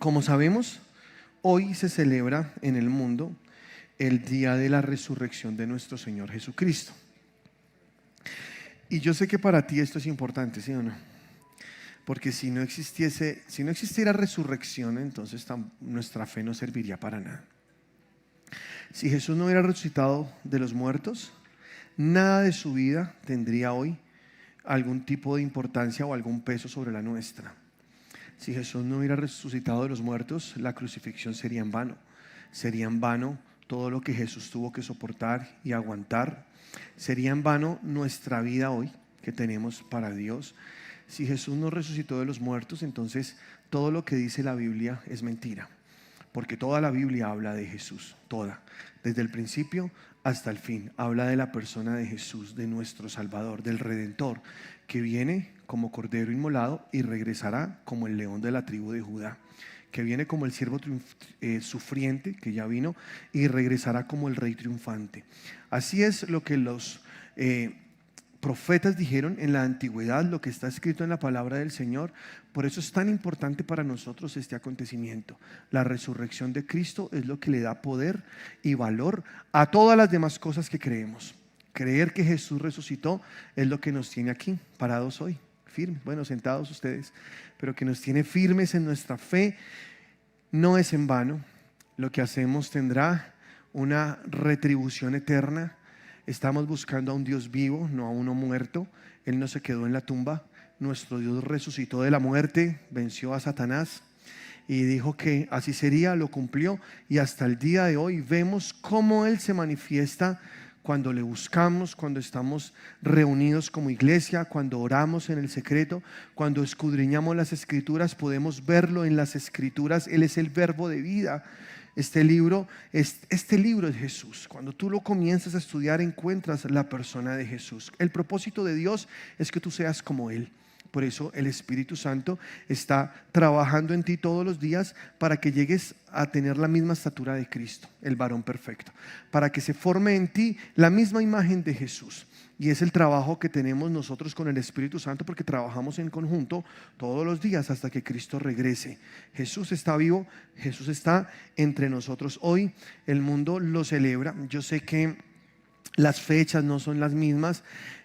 Como sabemos, hoy se celebra en el mundo el día de la resurrección de nuestro Señor Jesucristo. Y yo sé que para ti esto es importante, ¿sí o no? Porque si no existiera resurrección, entonces nuestra fe no serviría para nada. Si Jesús no hubiera resucitado de los muertos, nada de su vida tendría hoy algún tipo de importancia o algún peso sobre la nuestra. Si Jesús no hubiera resucitado de los muertos, la crucifixión sería en vano. Sería en vano todo lo que Jesús tuvo que soportar y aguantar. Sería en vano nuestra vida hoy que tenemos para Dios. Si Jesús no resucitó de los muertos, entonces todo lo que dice la Biblia es mentira. Porque toda la Biblia habla de Jesús, toda, desde el principio hasta el fin. Habla de la persona de Jesús, de nuestro Salvador, del Redentor, que viene como cordero inmolado y regresará como el león de la tribu de Judá, que viene como el siervo sufriente, que ya vino, y regresará como el rey triunfante. Así es lo que los profetas dijeron en la antigüedad, lo que está escrito en la palabra del Señor. Por eso es tan importante para nosotros este acontecimiento. La resurrección de Cristo es lo que le da poder y valor a todas las demás cosas que creemos. Creer que Jesús resucitó es lo que nos tiene aquí, parados hoy, firmes, bueno, sentados ustedes, pero que nos tiene firmes en nuestra fe. No es en vano. Lo que hacemos tendrá una retribución eterna. Estamos buscando a un Dios vivo, no a uno muerto. Él no se quedó en la tumba. Nuestro Dios resucitó de la muerte, venció a Satanás y dijo que así sería, lo cumplió. Y hasta el día de hoy vemos cómo Él se manifiesta cuando le buscamos, cuando estamos reunidos como iglesia, cuando oramos en el secreto, cuando escudriñamos las Escrituras, podemos verlo en las Escrituras. Él es el verbo de vida. Este libro es Jesús. Cuando tú lo comienzas a estudiar, encuentras la persona de Jesús. El propósito de Dios es que tú seas como Él. Por eso el Espíritu Santo está trabajando en ti todos los días para que llegues a tener la misma estatura de Cristo, el varón perfecto, para que se forme en ti la misma imagen de Jesús. Y es el trabajo que tenemos nosotros con el Espíritu Santo, porque trabajamos en conjunto todos los días hasta que Cristo regrese. Jesús está vivo, Jesús está entre nosotros. Hoy el mundo lo celebra. Yo sé que las fechas no son las mismas,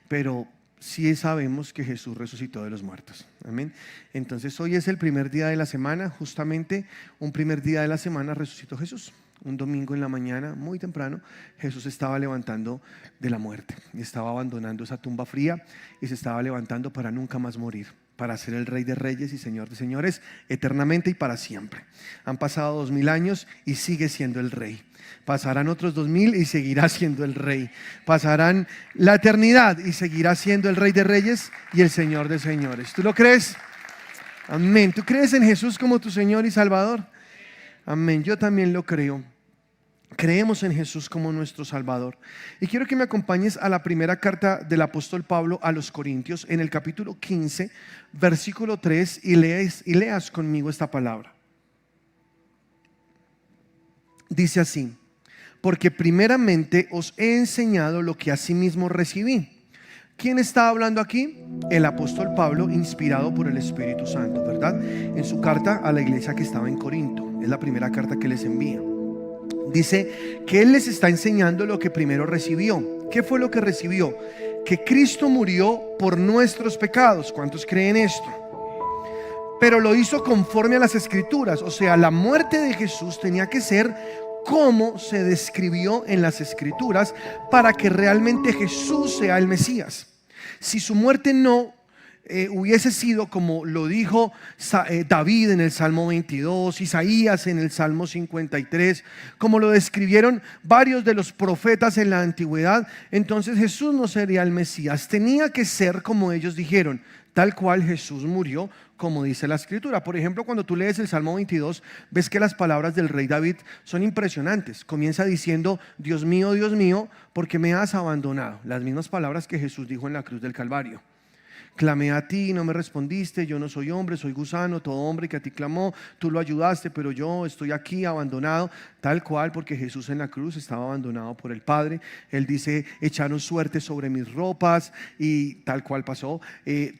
pero sí sabemos que Jesús resucitó de los muertos. Amén. Entonces hoy es el primer día de la semana. Justamente un primer día de la semana resucitó Jesús. Un domingo en la mañana, muy temprano, Jesús estaba levantando de la muerte. Estaba abandonando esa tumba fría y se estaba levantando para nunca más morir, para ser el Rey de Reyes y Señor de Señores eternamente y para siempre. Han pasado 2000 años y sigue siendo el Rey. Pasarán otros 2000 y seguirá siendo el Rey. Pasarán la eternidad y seguirá siendo el Rey de Reyes y el Señor de Señores. ¿Tú lo crees? Amén. ¿Tú crees en Jesús como tu Señor y Salvador? Amén. Yo también lo creo. Creemos en Jesús como nuestro Salvador. Y quiero que me acompañes a la primera carta del apóstol Pablo a los Corintios, en el capítulo 15, versículo 3, y leas conmigo esta palabra. Dice así: porque primeramente os he enseñado lo que asimismo recibí. ¿Quién está hablando aquí? El apóstol Pablo, inspirado por el Espíritu Santo, ¿verdad? En su carta a la iglesia que estaba en Corinto. Es la primera carta que les envía. Dice que él les está enseñando lo que primero recibió. ¿Qué fue lo que recibió? Que Cristo murió por nuestros pecados. ¿Cuántos creen esto? Pero lo hizo conforme a las Escrituras. O sea, la muerte de Jesús tenía que ser como se describió en las Escrituras, para que realmente Jesús sea el Mesías. Si su muerte no hubiese sido como lo dijo David en el Salmo 22, Isaías en el Salmo 53, como lo describieron varios de los profetas en la antigüedad, entonces Jesús no sería el Mesías. Tenía que ser como ellos dijeron, tal cual Jesús murió, como dice la Escritura. Por ejemplo, cuando tú lees el Salmo 22, ves que las palabras del rey David son impresionantes. Comienza diciendo: Dios mío, ¿por qué me has abandonado? Las mismas palabras que Jesús dijo en la cruz del Calvario. clamé a ti y no me respondiste, yo no soy hombre, soy gusano, todo hombre que a ti clamó, tú lo ayudaste, pero yo estoy aquí abandonado, tal cual, porque Jesús en la cruz estaba abandonado por el Padre. Él dice, echaron suerte sobre mis ropas, y tal cual pasó.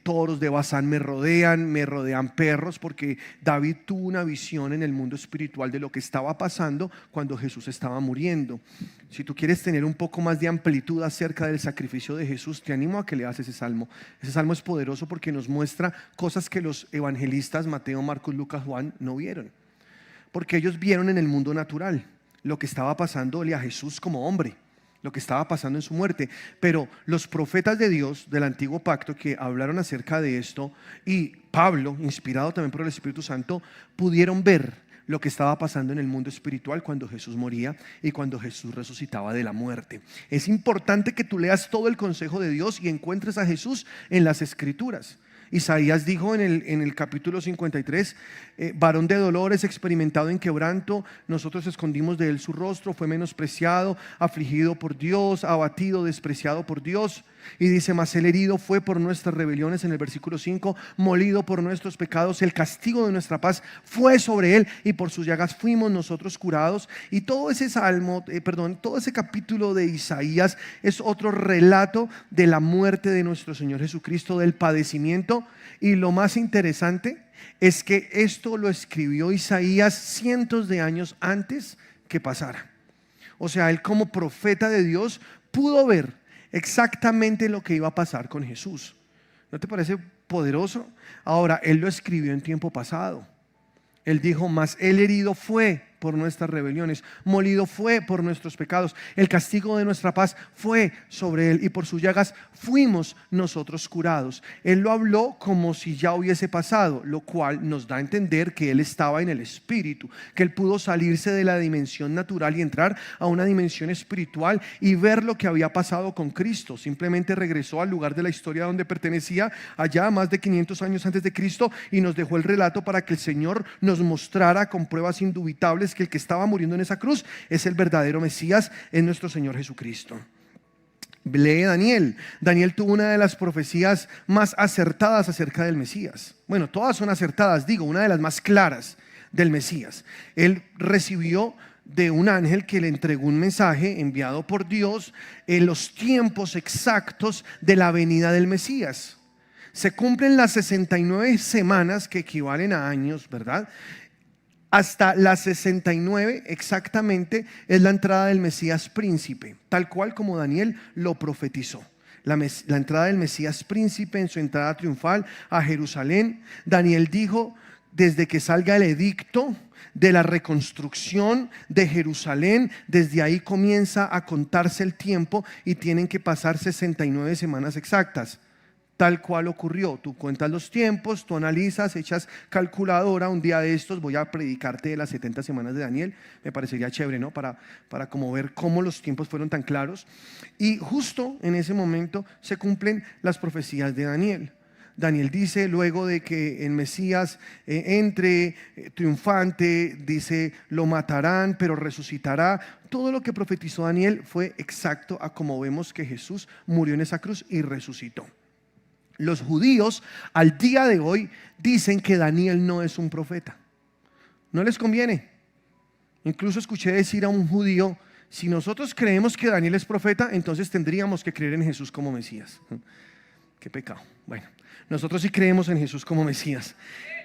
Toros de Basán me rodean perros, porque David tuvo una visión en el mundo espiritual de lo que estaba pasando cuando Jesús estaba muriendo. Si tú quieres tener un poco más de amplitud acerca del sacrificio de Jesús, te animo a que leas ese salmo. Ese salmo es poderoso porque nos muestra cosas que los evangelistas Mateo, Marcos, Lucas, Juan no vieron, porque ellos vieron en el mundo natural lo que estaba pasándole a Jesús como hombre, lo que estaba pasando en su muerte. Pero los profetas de Dios del antiguo pacto que hablaron acerca de esto, y Pablo, inspirado también por el Espíritu Santo, pudieron ver lo que estaba pasando en el mundo espiritual cuando Jesús moría y cuando Jesús resucitaba de la muerte. Es importante que tú leas todo el consejo de Dios y encuentres a Jesús en las Escrituras. Isaías dijo en el capítulo 53, varón de dolores, experimentado en quebranto, nosotros escondimos de él su rostro, fue menospreciado, afligido por Dios, abatido, despreciado por Dios. Y dice, mas él herido fue por nuestras rebeliones, en el versículo 5, molido por nuestros pecados, el castigo de nuestra paz fue sobre él, y por sus llagas fuimos nosotros curados. Y todo ese todo ese capítulo de Isaías es otro relato de la muerte de nuestro Señor Jesucristo, del padecimiento. Y lo más interesante es que esto lo escribió Isaías cientos de años antes que pasara. O sea, él como profeta de Dios pudo ver exactamente lo que iba a pasar con Jesús. ¿No te parece poderoso? Ahora, él lo escribió en tiempo pasado. Él dijo, mas él herido fue por nuestras rebeliones, molido fue por nuestros pecados, el castigo de nuestra paz fue sobre él, y por sus llagas fuimos nosotros curados. Él lo habló como si ya hubiese pasado, lo cual nos da a entender que él estaba en el espíritu, que él pudo salirse de la dimensión natural y entrar a una dimensión espiritual y ver lo que había pasado con Cristo. Simplemente regresó al lugar de la historia donde pertenecía, allá más de 500 años antes de Cristo, y nos dejó el relato para que el Señor nos mostrara con pruebas indubitables que el que estaba muriendo en esa cruz es el verdadero Mesías, es nuestro Señor Jesucristo. Lee Daniel. Daniel tuvo una de las profecías más acertadas acerca del Mesías. Bueno, todas son acertadas, digo, una de las más claras del Mesías. Él recibió de un ángel que le entregó un mensaje enviado por Dios en los tiempos exactos de la venida del Mesías. Se cumplen las 69 semanas, que equivalen a años, ¿verdad? Hasta las 69 exactamente es la entrada del Mesías príncipe, tal cual como Daniel lo profetizó. La entrada del Mesías príncipe en su entrada triunfal a Jerusalén. Daniel dijo, desde que salga el edicto de la reconstrucción de Jerusalén, desde ahí comienza a contarse el tiempo y tienen que pasar 69 semanas exactas. Tal cual ocurrió. Tú cuentas los tiempos, tú analizas, echas calculadora. Un día de estos voy a predicarte de las 70 semanas de Daniel. Me parecería chévere, ¿no? Para como ver cómo los tiempos fueron tan claros. Y justo en ese momento se cumplen las profecías de Daniel. Daniel dice, luego de que el Mesías entre triunfante, dice, lo matarán, pero resucitará. Todo lo que profetizó Daniel fue exacto a como vemos que Jesús murió en esa cruz y resucitó. Los judíos al día de hoy dicen que Daniel no es un profeta. No les conviene. Incluso escuché decir a un judío, si nosotros creemos que Daniel es profeta, entonces tendríamos que creer en Jesús como Mesías. Qué pecado. Bueno, nosotros sí creemos en Jesús como Mesías.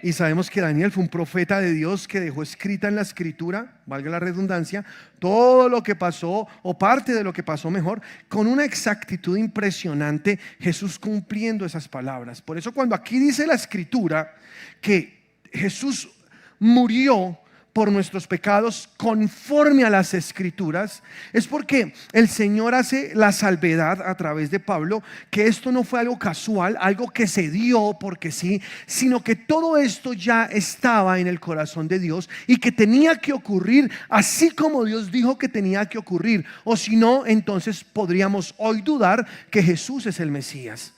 Y sabemos que Daniel fue un profeta de Dios que dejó escrita en la escritura, valga la redundancia, todo lo que pasó, o parte de lo que pasó mejor, con una exactitud impresionante, Jesús cumpliendo esas palabras. Por eso cuando aquí dice la escritura que Jesús murió por nuestros pecados conforme a las escrituras, es porque el Señor hace la salvedad a través de Pablo que esto no fue algo casual, algo que se dio porque sí, sino que todo esto ya estaba en el corazón de Dios y que tenía que ocurrir así como Dios dijo que tenía que ocurrir, o si no, entonces podríamos hoy dudar que Jesús es el Mesías.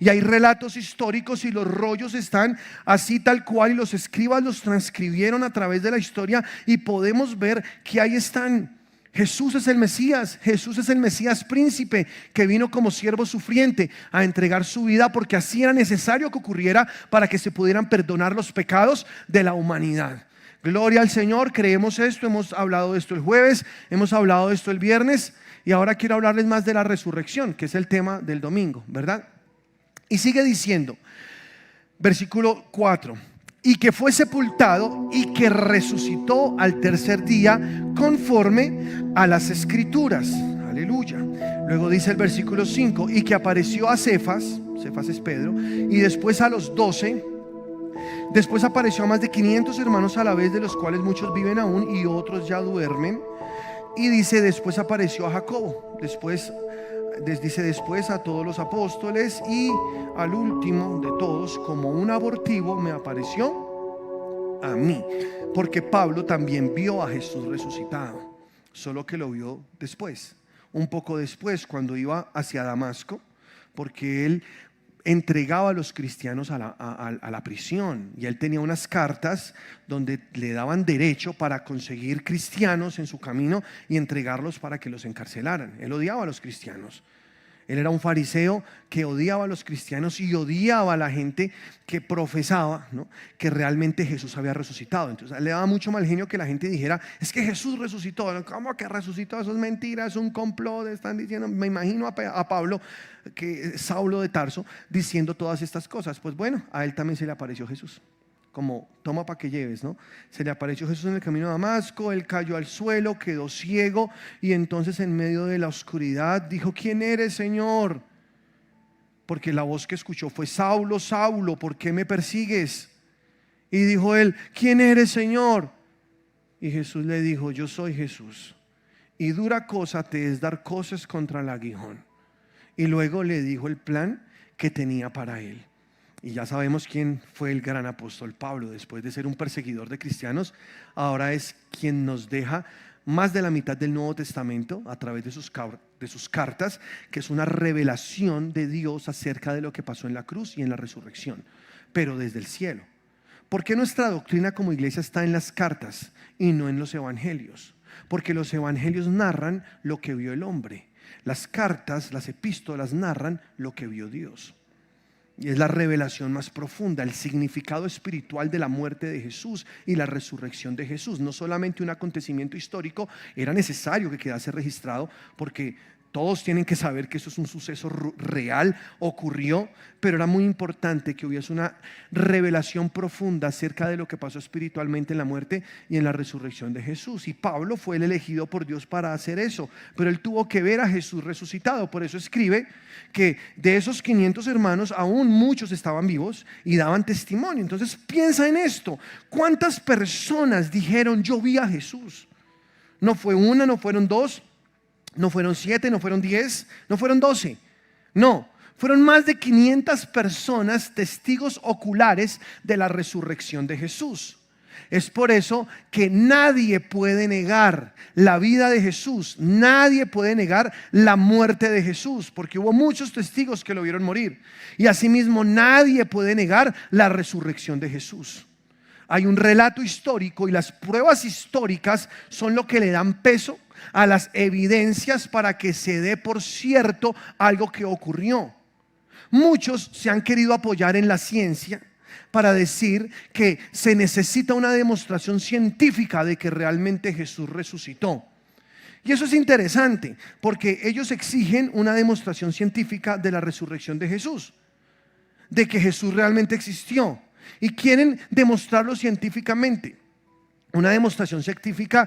Y hay relatos históricos y los rollos están así tal cual, y los escribas los transcribieron a través de la historia, y podemos ver que ahí están. Jesús es el Mesías, Jesús es el Mesías príncipe que vino como siervo sufriente a entregar su vida porque así era necesario que ocurriera para que se pudieran perdonar los pecados de la humanidad. Gloria al Señor, creemos esto, hemos hablado de esto el jueves, hemos hablado de esto el viernes y ahora quiero hablarles más de la resurrección, que es el tema del domingo, ¿verdad? Y sigue diciendo, versículo 4. Y que fue sepultado y que resucitó al tercer día conforme a las escrituras. Aleluya. Luego dice el versículo 5, y que apareció a Cefas, Cefas es Pedro, y después a los 12. Después apareció a más de 500 hermanos a la vez, de los cuales muchos viven aún y otros ya duermen. Y dice, después apareció a Jacobo, después a todos los apóstoles y al último de todos, como un abortivo, me apareció a mí. Porque Pablo también vio a Jesús resucitado, solo que lo vio después, un poco después, cuando iba hacia Damasco, porque él entregaba a los cristianos a la prisión, y él tenía unas cartas donde le daban derecho para conseguir cristianos en su camino y entregarlos para que los encarcelaran. Él odiaba a los cristianos. Él era un fariseo que odiaba a los cristianos y odiaba a la gente que profesaba, ¿no?, que realmente Jesús había resucitado. Entonces le daba mucho mal genio que la gente dijera, es que Jesús resucitó. ¿Cómo que resucitó? Eso es mentira, es un complot, están diciendo. Me imagino a Pablo, que Saulo de Tarso, diciendo todas estas cosas. Pues bueno, a él también se le apareció Jesús, como toma para que lleves, ¿no? Se le apareció Jesús en el camino a Damasco, él cayó al suelo, quedó ciego y entonces en medio de la oscuridad dijo, ¿quién eres, Señor? Porque la voz que escuchó fue, Saulo, Saulo, ¿por qué me persigues? Y dijo él, ¿quién eres, Señor? Y Jesús le dijo, yo soy Jesús, y dura cosa te es dar cosas contra el aguijón. Y luego le dijo el plan que tenía para él. Y ya sabemos quién fue el gran apóstol Pablo. Después de ser un perseguidor de cristianos, ahora es quien nos deja más de la mitad del Nuevo Testamento a través de sus cartas, que es una revelación de Dios acerca de lo que pasó en la cruz y en la resurrección, pero desde el cielo. ¿Por qué nuestra doctrina como iglesia está en las cartas y no en los evangelios? Porque los evangelios narran lo que vio el hombre. Las cartas, las epístolas narran lo que vio Dios. Y es la revelación más profunda, el significado espiritual de la muerte de Jesús y la resurrección de Jesús. No solamente un acontecimiento histórico, era necesario que quedase registrado porque todos tienen que saber que eso es un suceso real, ocurrió, pero era muy importante que hubiese una revelación profunda acerca de lo que pasó espiritualmente en la muerte y en la resurrección de Jesús. Y Pablo fue el elegido por Dios para hacer eso, pero él tuvo que ver a Jesús resucitado. Por eso escribe que de esos 500 hermanos aún muchos estaban vivos y daban testimonio. Entonces piensa en esto, ¿cuántas personas dijeron yo vi a Jesús? No fue una, no fueron dos, no fueron 7, no fueron 10, no fueron 12. No, fueron más de 500 personas testigos oculares de la resurrección de Jesús. Es por eso que nadie puede negar la vida de Jesús, nadie puede negar la muerte de Jesús, porque hubo muchos testigos que lo vieron morir. Y asimismo nadie puede negar la resurrección de Jesús. Hay un relato histórico y las pruebas históricas son lo que le dan peso a las evidencias para que se dé por cierto algo que ocurrió. Muchos se han querido apoyar en la ciencia para decir que se necesita una demostración científica de que realmente Jesús resucitó. Y eso es interesante porque ellos exigen una demostración científica de la resurrección de Jesús, de que Jesús realmente existió, y quieren demostrarlo científicamente. Una demostración científica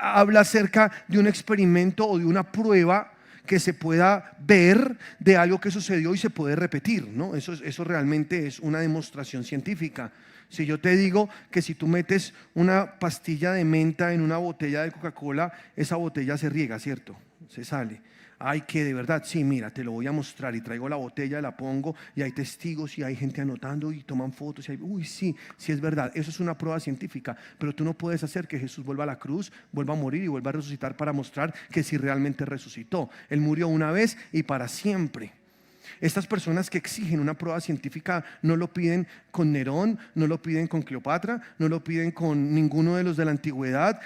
habla acerca de un experimento o de una prueba que se pueda ver de algo que sucedió y se puede repetir, ¿no? Eso realmente es una demostración científica. Si yo te digo que si tú metes una pastilla de menta en una botella de Coca-Cola, esa botella se riega, ¿cierto? Se sale. Ay, que de verdad, sí, mira, te lo voy a mostrar, y traigo la botella, la pongo y hay testigos y hay gente anotando y toman fotos y hay, uy, sí, sí es verdad. Eso es una prueba científica, pero tú no puedes hacer que Jesús vuelva a la cruz, vuelva a morir y vuelva a resucitar para mostrar que sí realmente resucitó. Él murió una vez y para siempre. Estas personas que exigen una prueba científica no lo piden con Nerón, no lo piden con Cleopatra, no lo piden con ninguno de los de la antigüedad.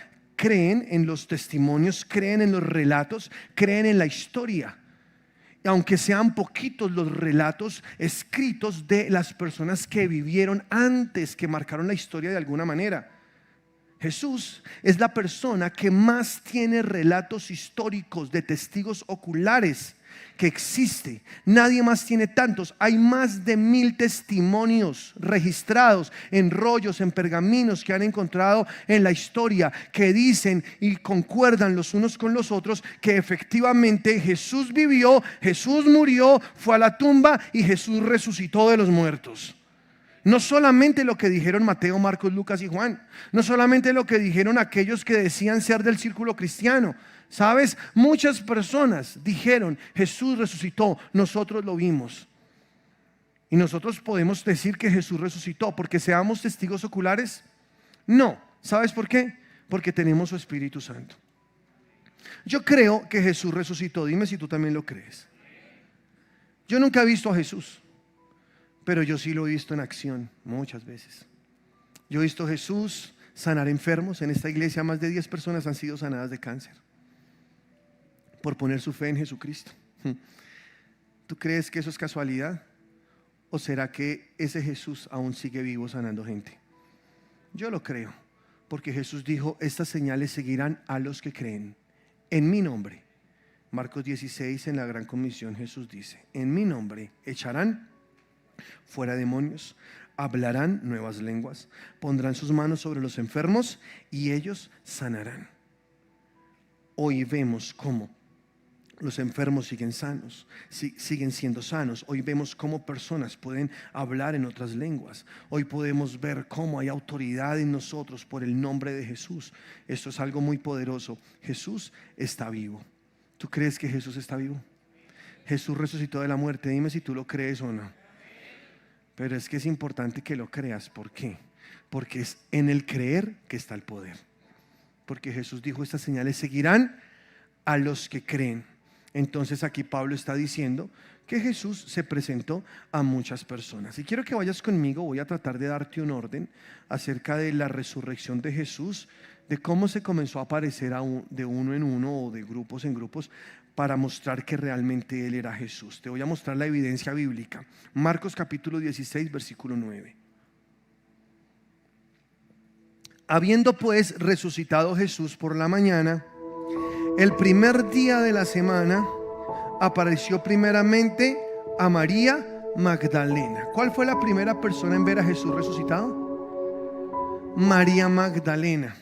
creen en los testimonios, creen en los relatos, creen en la historia. Y aunque sean poquitos los relatos escritos de las personas que vivieron antes, que marcaron la historia de alguna manera. Jesús es la persona que más tiene relatos históricos de testigos oculares que existe. Nadie más tiene tantos. Hay más de 1000 testimonios registrados en rollos, en pergaminos que han encontrado en la historia, que dicen y concuerdan los unos con los otros que efectivamente Jesús vivió, Jesús murió, fue a la tumba y Jesús resucitó de los muertos. No solamente lo que dijeron Mateo, Marcos, Lucas y Juan. No solamente lo que dijeron aquellos que decían ser del círculo cristiano. ¿Sabes? Muchas personas dijeron, Jesús resucitó, nosotros lo vimos. Y nosotros podemos decir que Jesús resucitó porque seamos testigos oculares. No. ¿Sabes por qué? Porque tenemos su Espíritu Santo. Yo creo que Jesús resucitó. Dime si tú también lo crees. Yo nunca he visto a Jesús, pero yo sí lo he visto en acción muchas veces. Yo he visto a Jesús sanar enfermos. En esta iglesia más de 10 personas han sido sanadas de cáncer por poner su fe en Jesucristo. ¿Tú crees que eso es casualidad? ¿O será que ese Jesús aún sigue vivo sanando gente? Yo lo creo, porque Jesús dijo, estas señales seguirán a los que creen en mi nombre. Marcos 16, en la Gran Comisión, Jesús dice, en mi nombre echarán fuera demonios, hablarán nuevas lenguas, pondrán sus manos sobre los enfermos y ellos sanarán. Hoy vemos cómo los enfermos siguen sanos, siguen siendo sanos. Hoy vemos cómo personas pueden hablar en otras lenguas. Hoy podemos ver cómo hay autoridad en nosotros por el nombre de Jesús. Esto es algo muy poderoso. Jesús está vivo. ¿Tú crees que Jesús está vivo? Jesús resucitó de la muerte. Dime si tú lo crees o no. Pero es que es importante que lo creas. ¿Por qué? Porque es en el creer que está el poder. Porque Jesús dijo, estas señales seguirán a los que creen. Entonces aquí Pablo está diciendo que Jesús se presentó a muchas personas. Y quiero que vayas conmigo, voy a tratar de darte un orden acerca de la resurrección de Jesús, de cómo se comenzó a aparecer de uno en uno o de grupos en grupos para mostrar que realmente Él era Jesús. Te voy a mostrar la evidencia bíblica. Marcos capítulo 16, versículo 9. Habiendo pues resucitado Jesús por la mañana, el primer día de la semana, apareció primeramente a María Magdalena. ¿Cuál fue la primera persona en ver a Jesús resucitado? María Magdalena.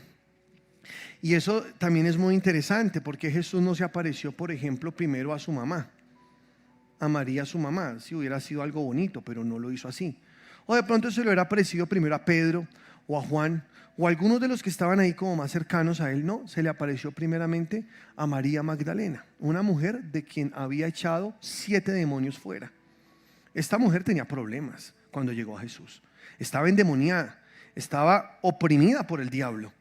Y eso también es muy interesante, porque Jesús no se apareció, por ejemplo, primero a su mamá, a María su mamá. Si hubiera sido algo bonito, pero no lo hizo así. O de pronto se le hubiera aparecido primero a Pedro o a Juan o a algunos de los que estaban ahí como más cercanos a él. No, se le apareció primeramente a María Magdalena, una mujer de quien había echado 7 demonios fuera. Esta mujer tenía problemas cuando llegó a Jesús. Estaba endemoniada, estaba oprimida por el diablo.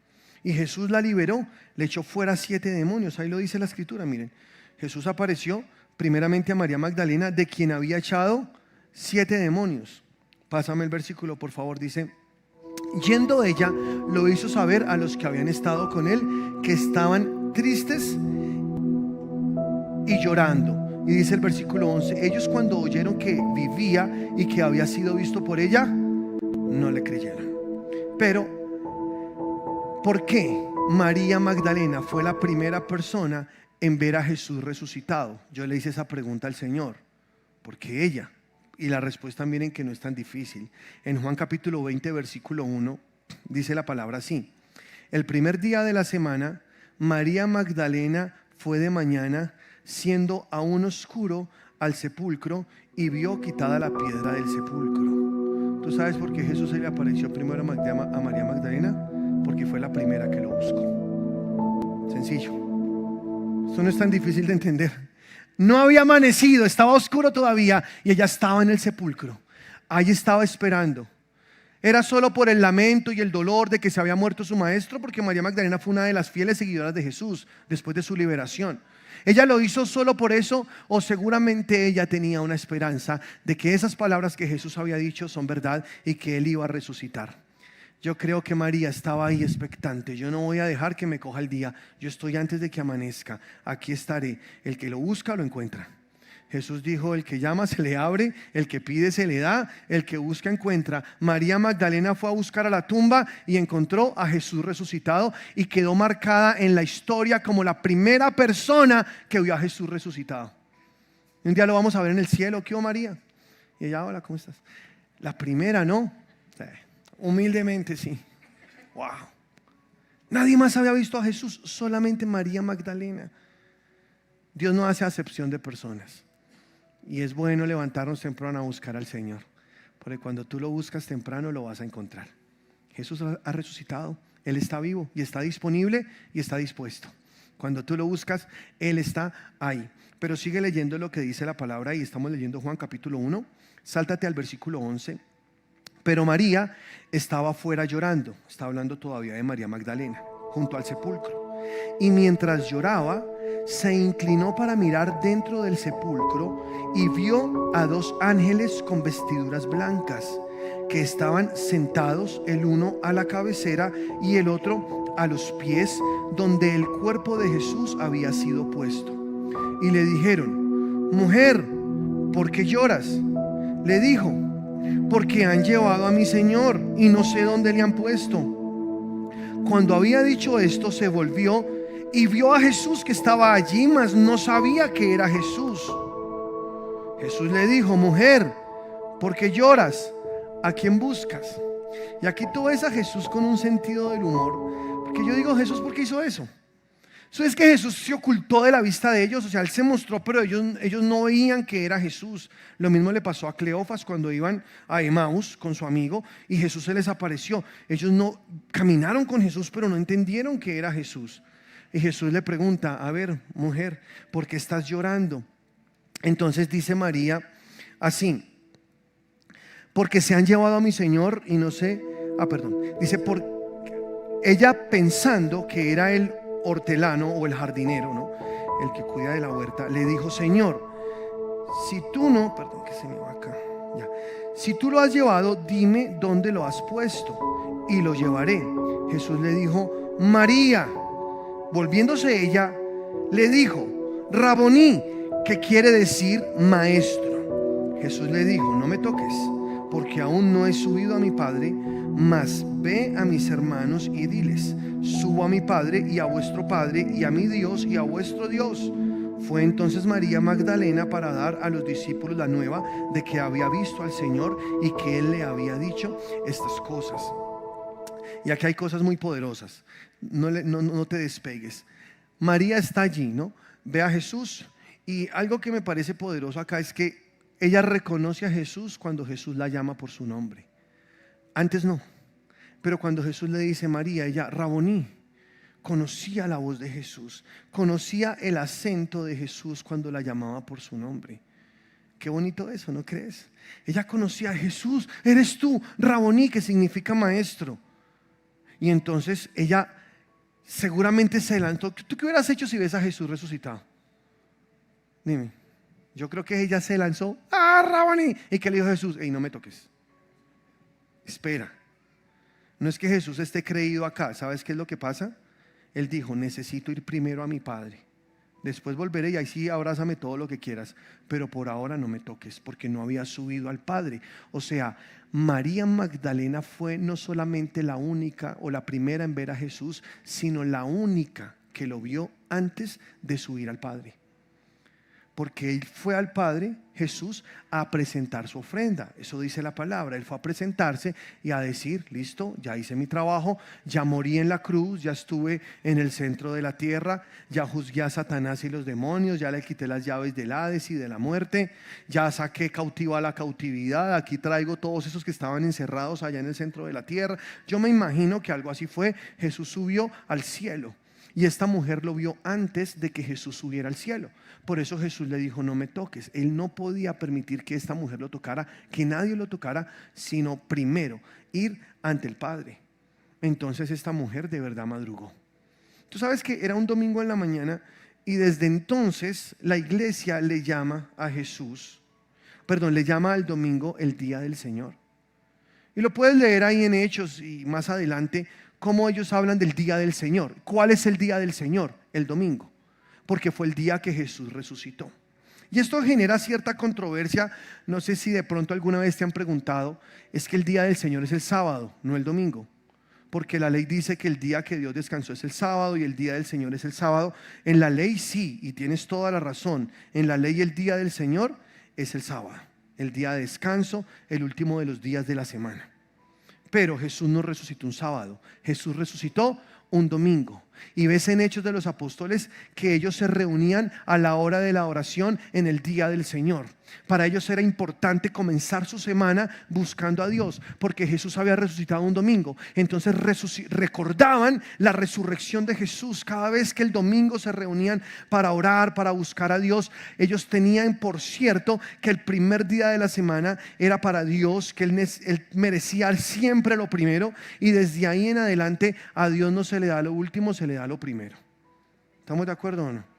Y Jesús la liberó, le echó fuera 7 demonios. Ahí lo dice la escritura, miren. Jesús apareció primeramente a María Magdalena, de quien había echado 7 demonios. Pásame el versículo, por favor. Dice, yendo ella, lo hizo saber a los que habían estado con él, que estaban tristes y llorando. Y dice el versículo 11, ellos cuando oyeron que vivía y que había sido visto por ella, no le creyeron. Pero ¿por qué María Magdalena fue la primera persona en ver a Jesús resucitado? Yo le hice esa pregunta al Señor. ¿Por qué ella? Y la respuesta, miren que no es tan difícil. En Juan capítulo 20, versículo 1, dice la palabra así. El primer día de la semana, María Magdalena fue de mañana, siendo aún oscuro, al sepulcro y vio quitada la piedra del sepulcro. ¿Tú sabes por qué Jesús se le apareció primero a María Magdalena? Porque fue la primera que lo buscó. Sencillo. Esto no es tan difícil de entender. No había amanecido, estaba oscuro todavía y ella estaba en el sepulcro. Ahí estaba esperando. Era solo por el lamento y el dolor de que se había muerto su maestro, porque María Magdalena fue una de las fieles seguidoras de Jesús después de su liberación. ¿Ella lo hizo solo por eso, o seguramente ella tenía una esperanza de que esas palabras que Jesús había dicho son verdad y que Él iba a resucitar? Yo creo que María estaba ahí expectante. Yo no voy a dejar que me coja el día. Yo estoy antes de que amanezca. Aquí estaré. El que lo busca lo encuentra. Jesús dijo, el que llama se le abre, el que pide se le da, el que busca encuentra. María Magdalena fue a buscar a la tumba y encontró a Jesús resucitado y quedó marcada en la historia como la primera persona que vio a Jesús resucitado. Y un día lo vamos a ver en el cielo. ¿Qué hubo, María? Y ella, hola, ¿cómo estás? La primera, ¿no? Sí. Humildemente, sí. Wow. Nadie más había visto a Jesús, solamente María Magdalena. Dios no hace acepción de personas. Y es bueno levantarnos temprano a buscar al Señor, porque cuando tú lo buscas temprano lo vas a encontrar. Jesús ha resucitado, Él está vivo y está disponible y está dispuesto. Cuando tú lo buscas, Él está ahí. Pero sigue leyendo lo que dice la palabra y estamos leyendo Juan capítulo 1. Sáltate al versículo 11. Pero María estaba afuera llorando. Está hablando todavía de María Magdalena, junto al sepulcro. Y mientras lloraba, se inclinó para mirar dentro del sepulcro y vio a 2 ángeles con vestiduras blancas que estaban sentados, el uno a la cabecera y el otro a los pies, donde el cuerpo de Jesús había sido puesto. Y le dijeron: mujer, ¿por qué lloras? Le dijo: porque han llevado a mi Señor y no sé dónde le han puesto. Cuando había dicho esto, se volvió y vio a Jesús que estaba allí, mas no sabía que era Jesús. Jesús le dijo: mujer, ¿por qué lloras? ¿A quién buscas? Y aquí tú ves a Jesús con un sentido del humor, porque yo digo, Jesús, ¿por qué hizo eso? Eso es que Jesús se ocultó de la vista de ellos. O sea, Él se mostró, pero ellos no veían que era Jesús. Lo mismo le pasó a Cleofas cuando iban a Emaús con su amigo y Jesús se les apareció. Ellos no caminaron con Jesús, pero no entendieron que era Jesús. Y Jesús le pregunta: a ver, mujer, ¿por qué estás llorando? Entonces dice María así: porque se han llevado a mi Señor y no sé. Dice, por ella pensando que era el hortelano o el jardinero, ¿no? El que cuida de la huerta, le dijo: Señor, si tú no, que se me va acá, ya. Si tú lo has llevado, dime dónde lo has puesto y lo llevaré. Jesús le dijo: María. Volviéndose ella, le dijo: Raboní, que quiere decir maestro. Jesús le dijo: no me toques, porque aún no he subido a mi Padre, mas ve a mis hermanos y diles: subo a mi Padre y a vuestro Padre, y a mi Dios y a vuestro Dios. Fue entonces María Magdalena para dar a los discípulos la nueva de que había visto al Señor y que Él le había dicho estas cosas. Y aquí hay cosas muy poderosas. No te despegues. María está allí, ¿no? Ve a Jesús, y algo que me parece poderoso acá es que ella reconoce a Jesús cuando Jesús la llama por su nombre. Antes no, pero cuando Jesús le dice María, ella, Raboní, conocía la voz de Jesús, conocía el acento de Jesús cuando la llamaba por su nombre. Qué bonito eso, ¿no crees? Ella conocía a Jesús: eres tú, Raboní, que significa maestro. Y entonces ella seguramente se lanzó. ¿Tú qué hubieras hecho si ves a Jesús resucitado? Dime. Yo creo que ella se lanzó: ¡ah, Raboní! ¿Y qué le dijo Jesús? ¡Ey, no me toques! Espera. No es que Jesús esté creído acá. ¿Sabes qué es lo que pasa? Él dijo: necesito ir primero a mi Padre. Después volveré y ahí sí abrázame todo lo que quieras, pero por ahora no me toques, porque no había subido al Padre. O sea, María Magdalena fue no solamente la única o la primera en ver a Jesús, sino la única que lo vio antes de subir al Padre. Porque Él fue al Padre, Jesús, a presentar su ofrenda. Eso dice la palabra. Él fue a presentarse y a decir: listo, ya hice mi trabajo, ya morí en la cruz, ya estuve en el centro de la tierra, ya juzgué a Satanás y los demonios, ya le quité las llaves del Hades y de la muerte, ya saqué cautivo a la cautividad, aquí traigo todos esos que estaban encerrados allá en el centro de la tierra. Yo me imagino que algo así fue. Jesús subió al cielo. Y esta mujer lo vio antes de que Jesús subiera al cielo. Por eso Jesús le dijo: no me toques. Él no podía permitir que esta mujer lo tocara, que nadie lo tocara, sino primero ir ante el Padre. Entonces esta mujer de verdad madrugó. Tú sabes que era un domingo en la mañana, y desde entonces la iglesia le llama a Jesús, le llama al domingo el día del Señor. Y lo puedes leer ahí en Hechos y más adelante, cómo ellos hablan del día del Señor. ¿Cuál es el día del Señor? El domingo, porque fue el día que Jesús resucitó. Y esto genera cierta controversia. No sé si de pronto alguna vez te han preguntado, es que el día del Señor es el sábado, no el domingo. Porque la ley dice que el día que Dios descansó es el sábado y el día del Señor es el sábado. En la ley sí, y tienes toda la razón. En la ley el día del Señor es el sábado, el día de descanso, el último de los días de la semana. Pero Jesús no resucitó un sábado, Jesús resucitó un domingo. Y ves en Hechos de los Apóstoles que ellos se reunían a la hora de la oración en el día del Señor. Para ellos era importante comenzar su semana buscando a Dios, porque Jesús había resucitado un domingo. Entonces recordaban la resurrección de Jesús. Cada vez que el domingo se reunían para orar, para buscar a Dios, ellos tenían por cierto que el primer día de la semana era para Dios, que Él merecía siempre lo primero, y desde ahí en adelante a Dios no se le da lo último, se le da lo primero. ¿Estamos de acuerdo o no?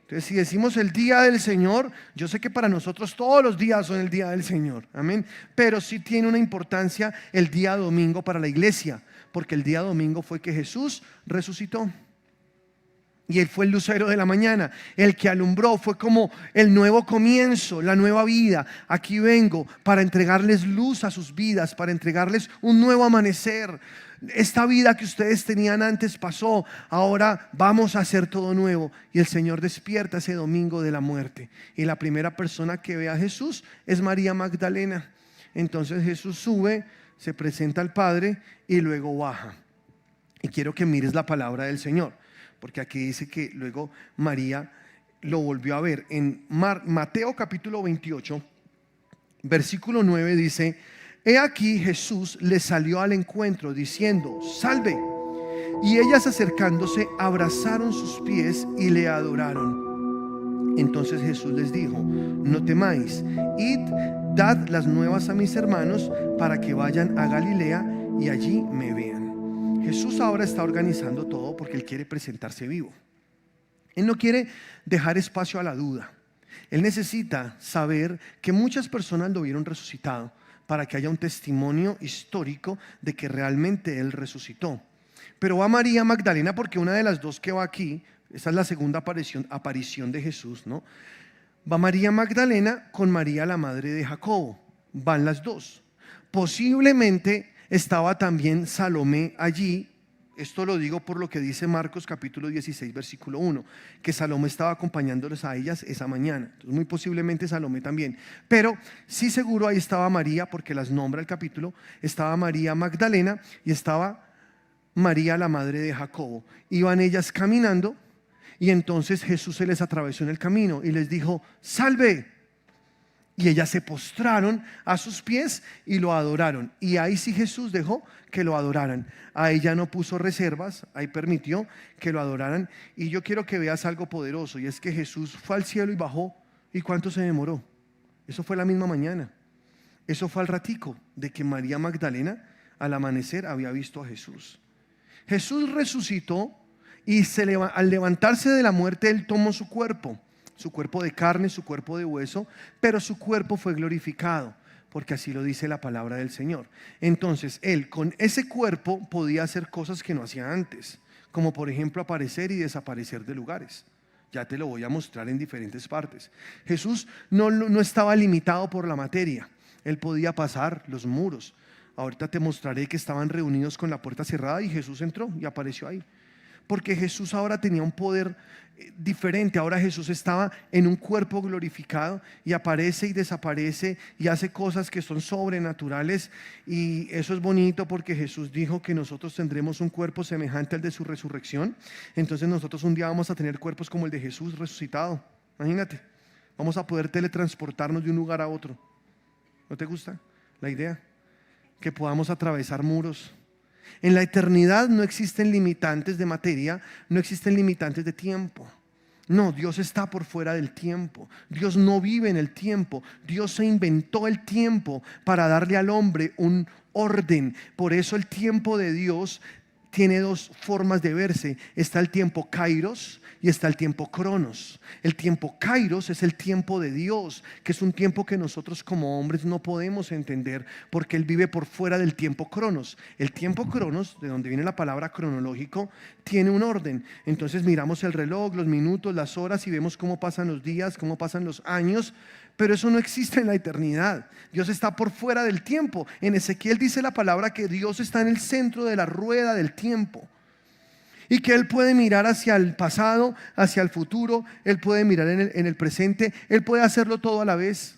Entonces, si decimos el día del Señor, yo sé que para nosotros todos los días son el día del Señor, amén. Pero sí tiene una importancia el día domingo para la iglesia, porque el día domingo fue que Jesús resucitó. Y Él fue el lucero de la mañana, el que alumbró, fue como el nuevo comienzo, la nueva vida. Aquí vengo para entregarles luz a sus vidas, para entregarles un nuevo amanecer. Esta vida que ustedes tenían antes pasó, ahora vamos a hacer todo nuevo. Y el Señor despierta ese domingo de la muerte. Y la primera persona que ve a Jesús es María Magdalena. Entonces Jesús sube, se presenta al Padre y luego baja. Y quiero que mires la palabra del Señor, porque aquí dice que luego María lo volvió a ver. En Mateo capítulo 28, versículo 9 dice: he aquí Jesús le salió al encuentro diciendo: salve. Y ellas acercándose abrazaron sus pies y le adoraron. Entonces Jesús les dijo: no temáis, id, dad las nuevas a mis hermanos para que vayan a Galilea y allí me vean. Jesús ahora está organizando todo porque Él quiere presentarse vivo. Él no quiere dejar espacio a la duda. Él necesita saber que muchas personas lo vieron resucitado para que haya un testimonio histórico de que realmente Él resucitó. Pero va María Magdalena, porque una de las dos que va aquí, esta es la segunda aparición de Jesús, ¿no? Va María Magdalena con María, la madre de Jacobo. Van las dos. Posiblemente estaba también Salomé allí. Esto lo digo por lo que dice Marcos capítulo 16 versículo 1, que Salomé estaba acompañándoles a ellas esa mañana. Entonces, muy posiblemente Salomé también, pero sí seguro ahí estaba María, porque las nombra el capítulo. Estaba María Magdalena y estaba María, la madre de Jacobo. Iban ellas caminando y entonces Jesús se les atravesó en el camino y les dijo: salve. Y ellas se postraron a sus pies y lo adoraron. Y ahí sí Jesús dejó que lo adoraran. A ella no puso reservas, ahí permitió que lo adoraran. Y yo quiero que veas algo poderoso, y es que Jesús fue al cielo y bajó. ¿Y cuánto se demoró? Eso fue la misma mañana. Eso fue al ratico de que María Magdalena al amanecer había visto a Jesús. Jesús resucitó y al levantarse de la muerte Él tomó su cuerpo de carne, su cuerpo de hueso, pero su cuerpo fue glorificado, porque así lo dice la palabra del Señor. Entonces Él con ese cuerpo podía hacer cosas que no hacía antes, como por ejemplo aparecer y desaparecer de lugares. Ya te lo voy a mostrar en diferentes partes. Jesús no estaba limitado por la materia. Él podía pasar los muros. Ahorita te mostraré que estaban reunidos con la puerta cerrada y Jesús entró y apareció ahí. Porque Jesús ahora tenía un poder diferente. Ahora Jesús estaba en un cuerpo glorificado y aparece y desaparece y hace cosas que son sobrenaturales. Y eso es bonito, porque Jesús dijo que nosotros tendremos un cuerpo semejante al de su resurrección. Entonces nosotros un día vamos a tener cuerpos como el de Jesús resucitado. Imagínate, vamos a poder teletransportarnos de un lugar a otro. ¿No te gusta la idea? Que podamos atravesar muros. En la eternidad no existen limitantes de materia, no existen limitantes de tiempo. No, Dios está por fuera del tiempo. Dios no vive en el tiempo. Dios se inventó el tiempo para darle al hombre un orden. Por eso el tiempo de Dios tiene dos formas de verse. Está el tiempo kairos y está el tiempo cronos. El tiempo kairos es el tiempo de Dios, que es un tiempo que nosotros como hombres no podemos entender porque Él vive por fuera del tiempo cronos. El tiempo cronos, de donde viene la palabra cronológico, tiene un orden. Entonces miramos el reloj, los minutos, las horas y vemos cómo pasan los días, cómo pasan los años. Pero eso no existe en la eternidad. Dios está por fuera del tiempo. En Ezequiel dice la palabra que Dios está en el centro de la rueda del tiempo y que Él puede mirar hacia el pasado, hacia el futuro. Él puede mirar en el presente. Él puede hacerlo todo a la vez.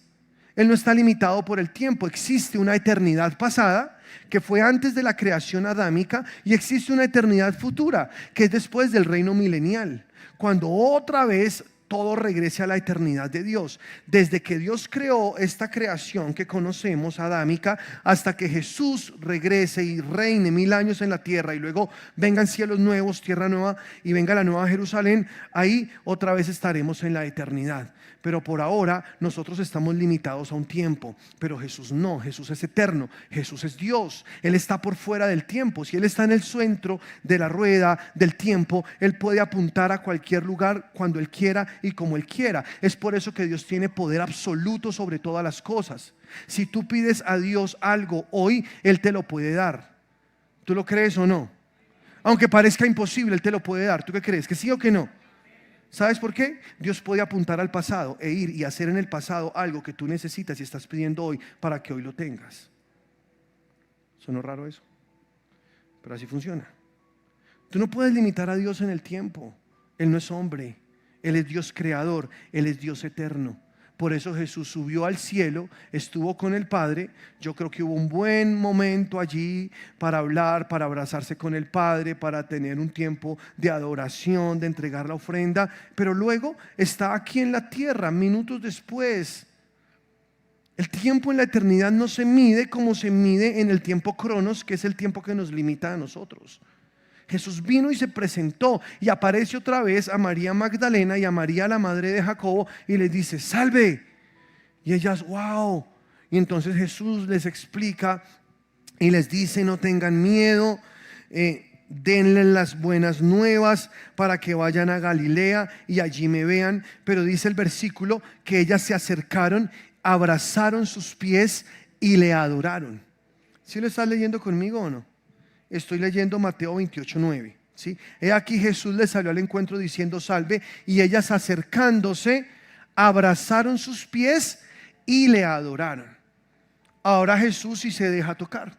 Él no está limitado por el tiempo. Existe una eternidad pasada que fue antes de la creación adámica y existe una eternidad futura que es después del reino milenial, cuando otra vez todo regrese a la eternidad de Dios. Desde que Dios creó esta creación que conocemos, adámica, hasta que Jesús regrese y reine 1000 años en la tierra y luego vengan cielos nuevos, tierra nueva y venga la nueva Jerusalén, ahí otra vez estaremos en la eternidad. Pero por ahora nosotros estamos limitados a un tiempo, pero Jesús no. Jesús es eterno, Jesús es Dios. Él está por fuera del tiempo. Si Él está en el centro de la rueda del tiempo, Él puede apuntar a cualquier lugar cuando Él quiera y como Él quiera. Es por eso que Dios tiene poder absoluto sobre todas las cosas. Si tú pides a Dios algo hoy, Él te lo puede dar. ¿Tú lo crees o no? Aunque parezca imposible, Él te lo puede dar. ¿Tú qué crees? ¿Que sí o que no? ¿Sabes por qué? Dios puede apuntar al pasado e ir y hacer en el pasado algo que tú necesitas y estás pidiendo hoy para que hoy lo tengas. ¿Sonó raro eso? Pero así funciona. Tú no puedes limitar a Dios en el tiempo. Él no es hombre. Él es Dios creador. Él es Dios eterno. Por eso Jesús subió al cielo, estuvo con el Padre. Yo creo que hubo un buen momento allí para hablar, para abrazarse con el Padre, para tener un tiempo de adoración, de entregar la ofrenda. Pero luego está aquí en la tierra, minutos después. El tiempo en la eternidad no se mide como se mide en el tiempo cronos, que es el tiempo que nos limita a nosotros. Jesús vino y se presentó y aparece otra vez a María Magdalena y a María la madre de Jacobo y les dice: salve. Y ellas, wow. Y entonces Jesús les explica y les dice: no tengan miedo, denle las buenas nuevas para que vayan a Galilea y allí me vean. Pero dice el versículo que ellas se acercaron, abrazaron sus pies y le adoraron. ¿Sí lo estás leyendo conmigo o no? Estoy leyendo Mateo 28:9, ¿sí? He aquí Jesús les salió al encuentro diciendo: salve. Y ellas acercándose abrazaron sus pies y le adoraron. Ahora Jesús sí se deja tocar.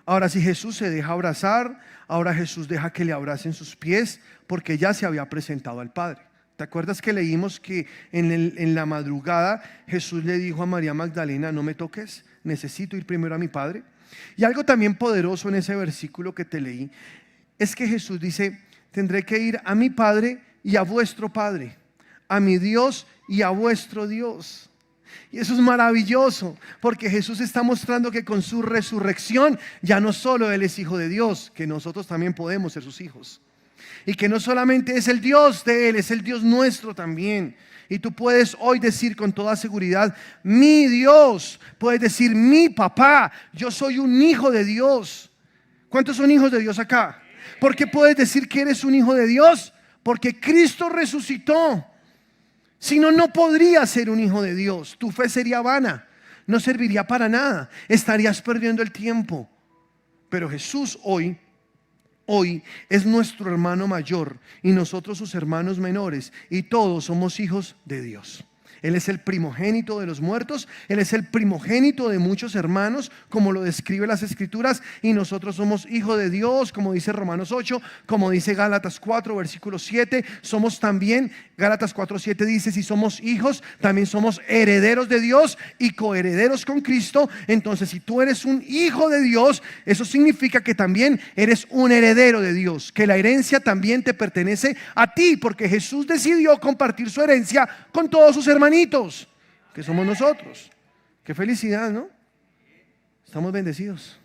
Ahora sí Jesús se deja abrazar. Ahora Jesús deja que le abracen sus pies porque ya se había presentado al Padre. ¿Te acuerdas que leímos que en la madrugada Jesús le dijo a María Magdalena: no me toques, necesito ir primero a mi Padre? Y algo también poderoso en ese versículo que te leí es que Jesús dice: tendré que ir a mi Padre y a vuestro Padre, a mi Dios y a vuestro Dios. Y eso es maravilloso, porque Jesús está mostrando que con su resurrección ya no solo Él es hijo de Dios, que nosotros también podemos ser sus hijos. Y que no solamente es el Dios de Él, es el Dios nuestro también. Y tú puedes hoy decir con toda seguridad: mi Dios. Puedes decir: mi papá. Yo soy un hijo de Dios. ¿Cuántos son hijos de Dios acá? ¿Por qué puedes decir que eres un hijo de Dios? Porque Cristo resucitó. Si no, no podrías ser un hijo de Dios. Tu fe sería vana, no serviría para nada, estarías perdiendo el tiempo. Pero Jesús hoy es nuestro hermano mayor y nosotros sus hermanos menores, y todos somos hijos de Dios. Él es el primogénito de los muertos. Él es el primogénito de muchos hermanos, como lo describe las Escrituras. Y nosotros somos hijos de Dios, como dice Romanos 8, como dice Gálatas 4, versículo 7. Somos también, Gálatas 4, 7 dice: si somos hijos, también somos herederos de Dios y coherederos con Cristo. Entonces, si tú eres un hijo de Dios, eso significa que también eres un heredero de Dios, que la herencia también te pertenece a ti, porque Jesús decidió compartir su herencia con todos sus hermanitos, que somos nosotros. Qué felicidad, ¿no? Estamos bendecidos,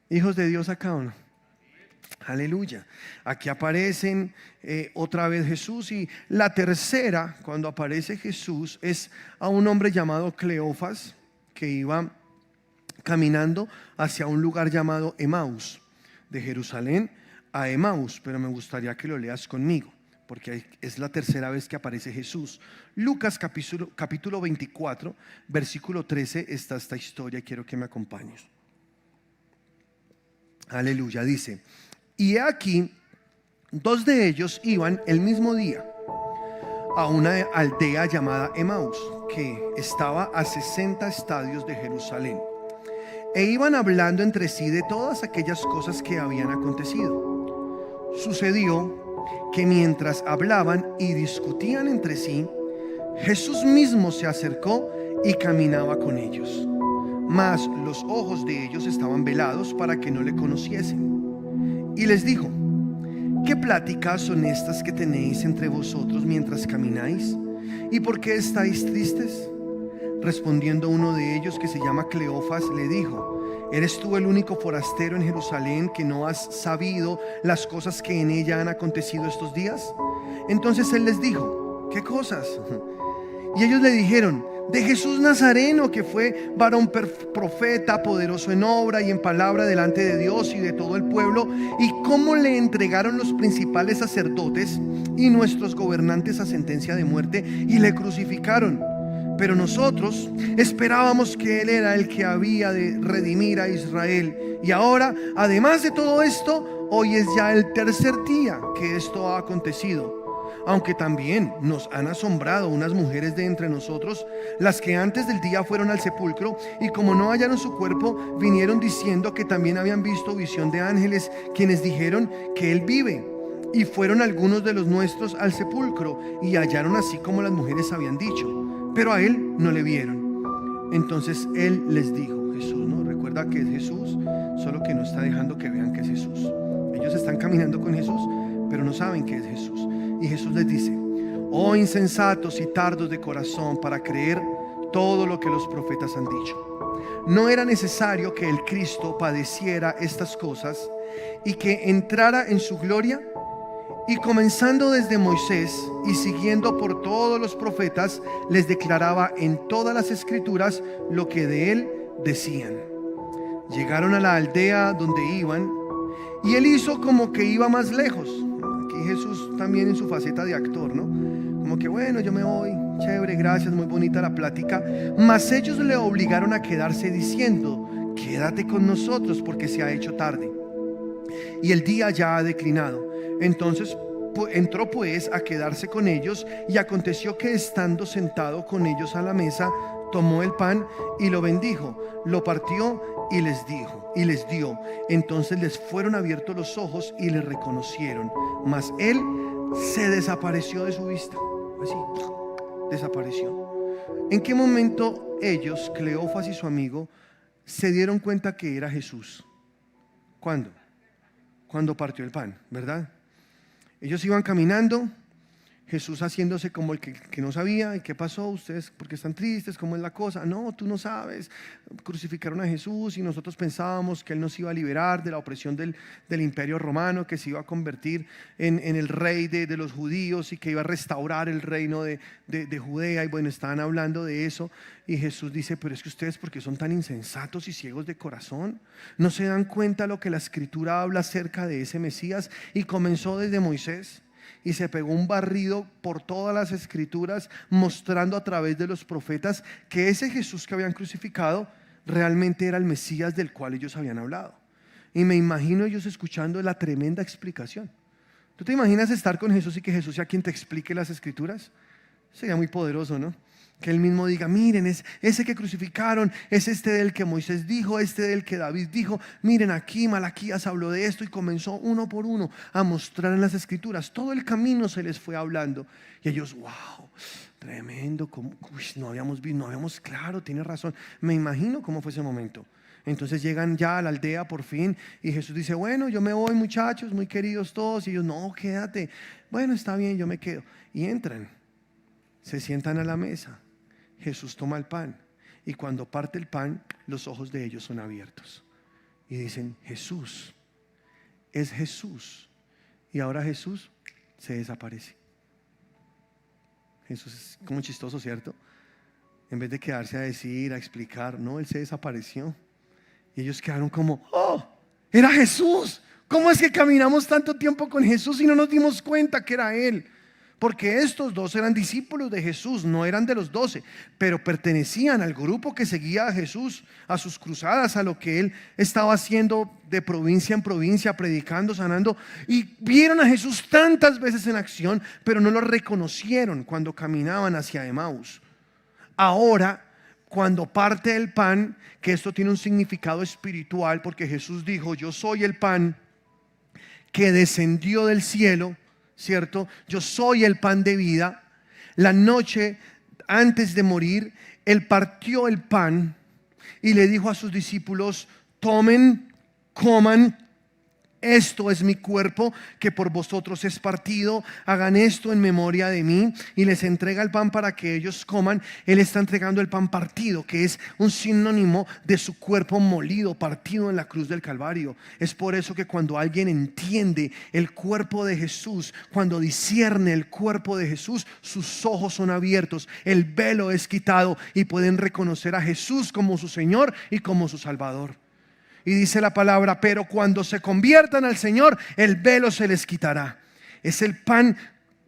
hijos de Dios acá, ¿o no? Aleluya. Aquí aparecen otra vez Jesús. Y la tercera, cuando aparece Jesús, es a un hombre llamado Cleofas, que iba caminando hacia un lugar llamado Emaús. de Jerusalén a Emaús, pero me gustaría que lo leas conmigo, porque es la tercera vez que aparece Jesús. Lucas capítulo 24, versículo 13, está esta historia, quiero que me acompañes. Aleluya, dice: y he aquí, dos de ellos iban el mismo día a una aldea llamada Emaús, que estaba a 60 estadios de Jerusalén, e iban hablando entre sí de todas aquellas cosas que habían acontecido. Sucedió que mientras hablaban y discutían entre sí, Jesús mismo se acercó y caminaba con ellos, mas los ojos de ellos estaban velados para que no le conociesen. Y les dijo: ¿qué pláticas son estas que tenéis entre vosotros mientras camináis? ¿Y por qué estáis tristes? Respondiendo uno de ellos, que se llama Cleofas, le dijo: ¿eres tú el único forastero en Jerusalén que no has sabido las cosas que en ella han acontecido estos días? Entonces él les dijo: ¿qué cosas? Y ellos le dijeron: de Jesús Nazareno, que fue varón profeta, poderoso en obra y en palabra delante de Dios y de todo el pueblo, y cómo le entregaron los principales sacerdotes y nuestros gobernantes a sentencia de muerte y le crucificaron. Pero nosotros esperábamos que Él era el que había de redimir a Israel. Y ahora, además de todo esto, hoy es ya el tercer día que esto ha acontecido. Aunque también nos han asombrado unas mujeres de entre nosotros, las que antes del día fueron al sepulcro, y como no hallaron su cuerpo, vinieron diciendo que también habían visto visión de ángeles, quienes dijeron que Él vive. Y fueron algunos de los nuestros al sepulcro, y hallaron así como las mujeres habían dicho, pero a Él no le vieron. Entonces Él les dijo, Jesús, ¿no? Recuerda que es Jesús, solo que no está dejando que vean que es Jesús. Ellos están caminando con Jesús, pero no saben que es Jesús. Y Jesús les dice: oh insensatos y tardos de corazón para creer todo lo que los profetas han dicho. ¿No era necesario que el Cristo padeciera estas cosas y que entrara en su gloria? Y comenzando desde Moisés y siguiendo por todos los profetas, les declaraba en todas las escrituras lo que de él decían. Llegaron a la aldea donde iban, y él hizo como que iba más lejos. Aquí Jesús también en su faceta de actor, ¿no? Como que bueno, yo me voy, chévere, gracias, muy bonita la plática. Mas ellos le obligaron a quedarse diciendo: quédate con nosotros porque se ha hecho tarde y el día ya ha declinado. Entonces entró pues a quedarse con ellos, y aconteció que estando sentado con ellos a la mesa, tomó el pan y lo bendijo, lo partió y les dio. Entonces les fueron abiertos los ojos y le reconocieron, mas él se desapareció de su vista. Así, desapareció. ¿En qué momento ellos, Cleofas y su amigo, se dieron cuenta que era Jesús? ¿Cuándo? Cuando partió el pan, ¿verdad? Ellos iban caminando, Jesús haciéndose como el que no sabía. ¿Y qué pasó? ¿Ustedes por qué están tristes? ¿Cómo es la cosa? No, tú no sabes. Crucificaron a Jesús y nosotros pensábamos que Él nos iba a liberar de la opresión del imperio romano, que se iba a convertir en el rey de los judíos y que iba a restaurar el reino de Judea. Y bueno, estaban hablando de eso. Y Jesús dice: pero es que ustedes, ¿por qué son tan insensatos y ciegos de corazón? ¿No se dan cuenta lo que la Escritura habla acerca de ese Mesías? Y comenzó desde Moisés y se pegó un barrido por todas las escrituras, mostrando a través de los profetas que ese Jesús que habían crucificado realmente era el Mesías del cual ellos habían hablado. Y me imagino ellos escuchando la tremenda explicación. ¿Tú te imaginas estar con Jesús y que Jesús sea quien te explique las escrituras? Sería muy poderoso, ¿no? Que Él mismo diga: miren, es ese que crucificaron, es este del que Moisés dijo, este del que David dijo. Miren, aquí Malaquías habló de esto, y comenzó uno por uno a mostrar en las escrituras. Todo el camino se les fue hablando. Y ellos: wow, tremendo, no habíamos visto, no habíamos, claro, tiene razón. Me imagino cómo fue ese momento. Entonces llegan ya a la aldea por fin, y Jesús dice: bueno, yo me voy, muchachos, muy queridos todos. Y ellos: no, quédate. Bueno, está bien, yo me quedo. Y entran, se sientan a la mesa. Jesús toma el pan, y cuando parte el pan, los ojos de ellos son abiertos y dicen: Jesús, es Jesús. Y ahora Jesús se desaparece. Jesús es como chistoso, ¿cierto? En vez de quedarse a decir, a explicar, no, Él se desapareció. Y ellos quedaron como: oh, Era Jesús. ¿Cómo es que caminamos tanto tiempo con Jesús y no nos dimos cuenta que era Él? Porque estos dos eran discípulos de Jesús, no eran de los 12, pero pertenecían al grupo que seguía a Jesús, a sus cruzadas, a lo que Él estaba haciendo de provincia en provincia, predicando, sanando. Y vieron a Jesús tantas veces en acción, pero no lo reconocieron cuando caminaban hacia Emaús. Ahora, cuando parte el pan, que esto tiene un significado espiritual, porque Jesús dijo: yo soy el pan que descendió del cielo, ¿cierto? Yo soy el pan de vida. La noche antes de morir, Él partió el pan y le dijo a sus discípulos: tomen, coman, esto es mi cuerpo que por vosotros es partido, hagan esto en memoria de mí. Y les entrega el pan para que ellos coman. Él está entregando el pan partido, que es un sinónimo de su cuerpo molido, partido en la cruz del Calvario. Es por eso que cuando alguien entiende el cuerpo de Jesús, cuando discierne el cuerpo de Jesús, sus ojos son abiertos, el velo es quitado y pueden reconocer a Jesús como su Señor y como su Salvador. Y dice la palabra: pero cuando se conviertan al Señor, el velo se les quitará. Es el pan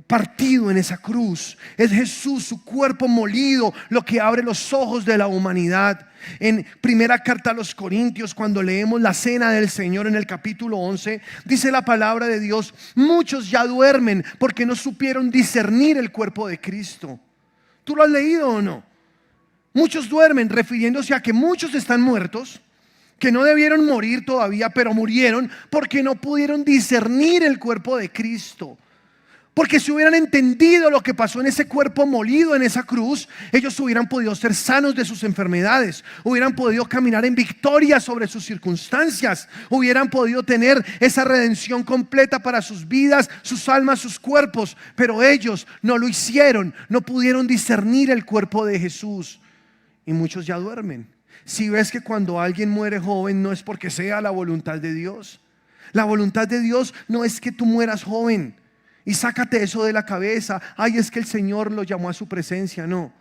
partido en esa cruz. Es Jesús, su cuerpo molido, lo que abre los ojos de la humanidad. En primera carta a los Corintios, cuando leemos la cena del Señor en el capítulo 11, dice la palabra de Dios: muchos ya duermen porque no supieron discernir el cuerpo de Cristo. ¿Tú lo has leído o no? Muchos duermen, refiriéndose a que muchos están muertos, que no debieron morir todavía, pero murieron porque no pudieron discernir el cuerpo de Cristo. Porque si hubieran entendido lo que pasó en ese cuerpo molido en esa cruz, ellos hubieran podido ser sanos de sus enfermedades, hubieran podido caminar en victoria sobre sus circunstancias, hubieran podido tener esa redención completa para sus vidas, sus almas, sus cuerpos. Pero ellos no lo hicieron, no pudieron discernir el cuerpo de Jesús. Y muchos ya duermen. Si ves que cuando alguien muere joven, no es porque sea la voluntad de Dios. La voluntad de Dios no es que tú mueras joven. Y sácate eso de la cabeza: ay, es que el Señor lo llamó a su presencia. No.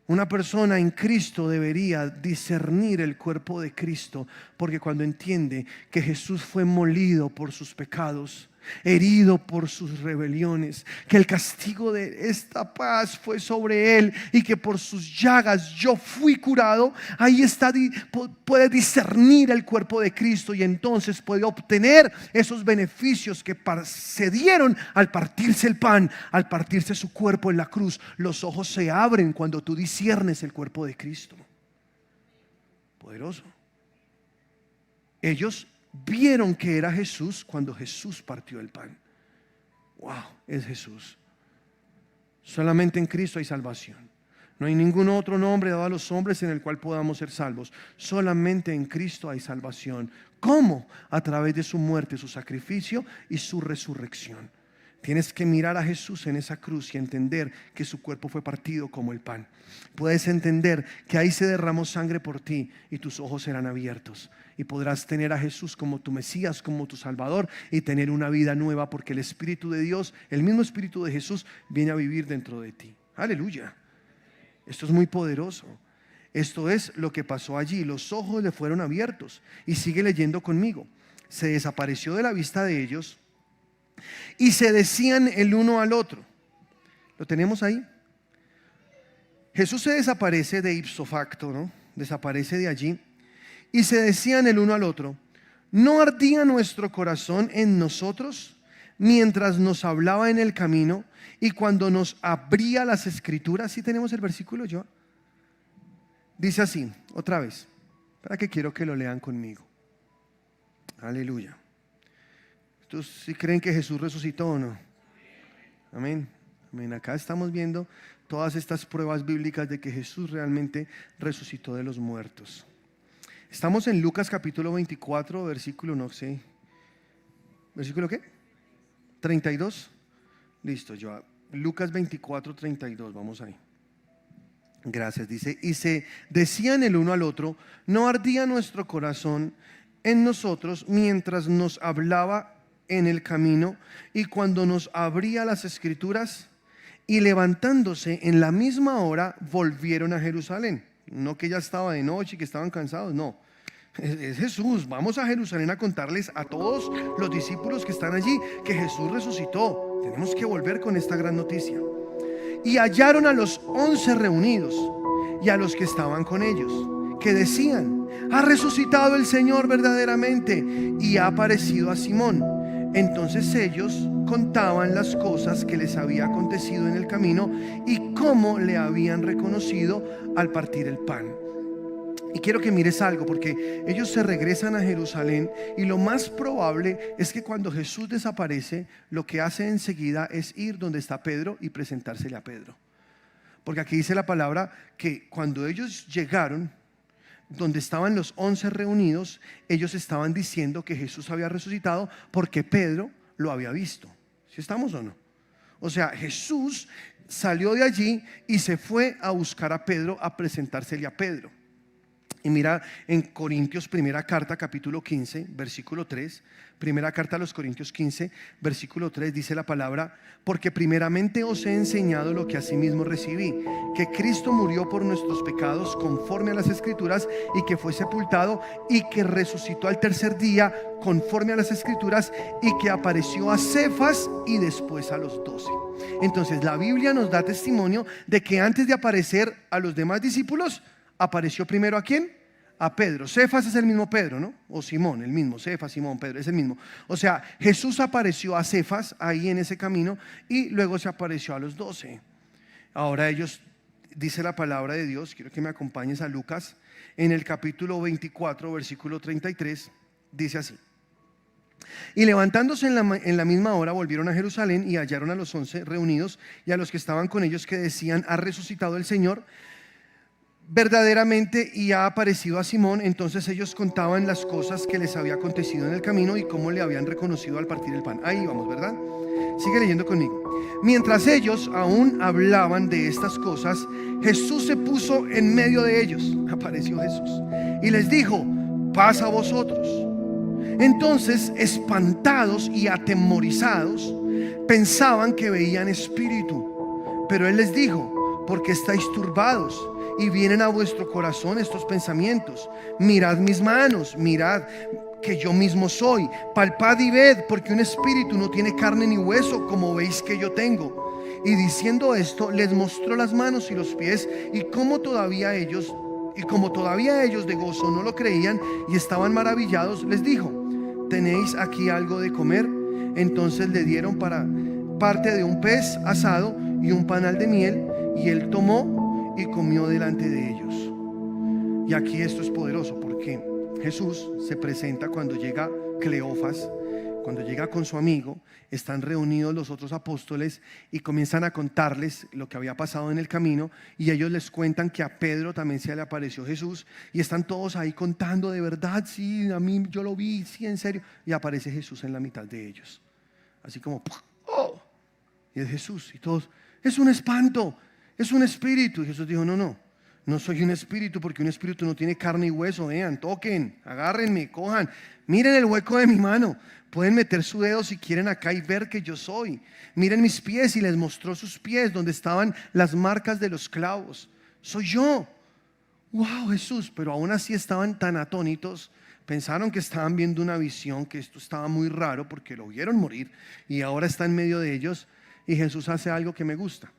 Una persona en Cristo debería discernir el cuerpo de Cristo, porque cuando entiende que Jesús fue molido por sus pecados, herido por sus rebeliones, que el castigo de esta paz fue sobre Él y que por sus llagas yo fui curado, ahí está, puede discernir el cuerpo de Cristo y entonces puede obtener esos beneficios que se dieron al partirse el pan, al partirse su cuerpo en la cruz. Los ojos se abren cuando tú disciernes el cuerpo de Cristo. Poderoso. Ellos vieron que era Jesús cuando Jesús partió el pan. Wow, es Jesús. Solamente en Cristo hay salvación. No hay ningún otro nombre dado a los hombres en el cual podamos ser salvos. Solamente en Cristo hay salvación. ¿Cómo? A través de su muerte, su sacrificio y su resurrección. Tienes que mirar a Jesús en esa cruz y entender que su cuerpo fue partido como el pan. Puedes entender que ahí se derramó sangre por ti y tus ojos serán abiertos. Y podrás tener a Jesús como tu Mesías, como tu Salvador, y tener una vida nueva, porque el Espíritu de Dios, el mismo Espíritu de Jesús, viene a vivir dentro de ti. Aleluya. Esto es muy poderoso. Esto es lo que pasó allí. Los ojos le fueron abiertos. Y sigue leyendo conmigo. Se desapareció de la vista de ellos y se decían el uno al otro. ¿Lo tenemos ahí? Jesús se desaparece de ipso facto, ¿no? Desaparece de allí. Y se decían el uno al otro: ¿no ardía nuestro corazón en nosotros mientras nos hablaba en el camino y cuando nos abría las escrituras? ¿Sí tenemos el versículo, yo? Dice así, otra vez, para que quiero que lo lean conmigo. Aleluya. ¿Ustedes sí creen que Jesús resucitó o no? Amén. Amén. Acá estamos viendo todas estas pruebas bíblicas de que Jesús realmente resucitó de los muertos. Estamos en Lucas capítulo 24, versículo, no sé. ¿Versículo qué? 32. Listo, yo. Lucas 24, 32, vamos ahí. Gracias, dice: y se decían el uno al otro: ¿no ardía nuestro corazón en nosotros mientras nos hablaba en el camino y cuando nos abría las escrituras? Y levantándose en la misma hora volvieron a Jerusalén. No que ya estaba de noche y que estaban cansados, no. Es Jesús. Vamos a Jerusalén a contarles a todos los discípulos que están allí que Jesús resucitó. Tenemos que volver con esta gran noticia. Y hallaron a los 11 reunidos y a los que estaban con ellos, que decían: ha resucitado el Señor verdaderamente y ha aparecido a Simón. Entonces ellos contaban las cosas que les había acontecido en el camino y cómo le habían reconocido al partir el pan. Y quiero que mires algo, porque ellos se regresan a Jerusalén y lo más probable es que cuando Jesús desaparece, lo que hace enseguida es ir donde está Pedro y presentársele a Pedro. Porque aquí dice la palabra que cuando ellos llegaron donde estaban los 11 reunidos, ellos estaban diciendo que Jesús había resucitado porque Pedro lo había visto. ¿Sí estamos o no? O sea, Jesús salió de allí y se fue a buscar a Pedro, a presentársele a Pedro. Y mira en Corintios, primera carta, capítulo 15, versículo 3. Primera carta a los Corintios 15, versículo 3, dice la palabra: porque primeramente os he enseñado lo que asimismo recibí, que Cristo murió por nuestros pecados conforme a las Escrituras, y que fue sepultado, y que resucitó al tercer día conforme a las Escrituras, y que apareció a Cefas y después a los 12. Entonces la Biblia nos da testimonio de que antes de aparecer a los demás discípulos, apareció primero ¿a quién? A Pedro. Cefas es el mismo Pedro, ¿no? O Simón, el mismo. Cefas, Simón, Pedro, es el mismo. O sea, Jesús apareció a Cefas ahí en ese camino y luego se apareció a los 12. Ahora ellos, dice la palabra de Dios, quiero que me acompañes a Lucas, en el capítulo 24, versículo 33, dice así: y levantándose en la misma hora volvieron a Jerusalén y hallaron a los 11 reunidos y a los que estaban con ellos, que decían: ha resucitado el Señor verdaderamente y ha aparecido a Simón. Entonces ellos contaban las cosas que les había acontecido en el camino y cómo le habían reconocido al partir el pan. Ahí vamos, ¿verdad? Sigue leyendo conmigo. Mientras ellos aún hablaban de estas cosas, Jesús se puso en medio de ellos. Apareció Jesús y les dijo: paz a vosotros. Entonces, espantados y atemorizados, pensaban que veían espíritu. Pero él les dijo: ¿por qué estáis turbados? Y vienen a vuestro corazón estos pensamientos. Mirad mis manos, mirad que yo mismo soy. Palpad y ved, porque un espíritu no tiene carne ni hueso, como veis que yo tengo. Y diciendo esto, les mostró las manos y los pies. Y como todavía ellos de gozo no lo creían y estaban maravillados, les dijo: ¿tenéis aquí algo de comer? Entonces le dieron para parte de un pez asado y un panal de miel, y él tomó y comió delante de ellos. Y aquí esto es poderoso, porque Jesús se presenta cuando llega Cleofas, cuando llega con su amigo. Están reunidos los otros apóstoles y comienzan a contarles lo que había pasado en el camino, y ellos les cuentan que a Pedro también se le apareció Jesús, y están todos ahí contando: de verdad, sí, a mí yo lo vi, sí, en serio. Y aparece Jesús en la mitad de ellos, así como ¡oh! Y es Jesús, y todos: es un espanto, es un espíritu. Y Jesús dijo: no soy un espíritu, porque un espíritu no tiene carne y hueso. Vean, toquen, agárrenme, cojan, miren el hueco de mi mano, pueden meter su dedo si quieren acá y ver que yo soy. Miren mis pies. Y les mostró sus pies donde estaban las marcas de los clavos. Soy yo. Wow, Jesús. Pero aún así estaban tan atónitos, pensaron que estaban viendo una visión, que esto estaba muy raro porque lo vieron morir y ahora está en medio de ellos. Y Jesús hace algo que me gusta.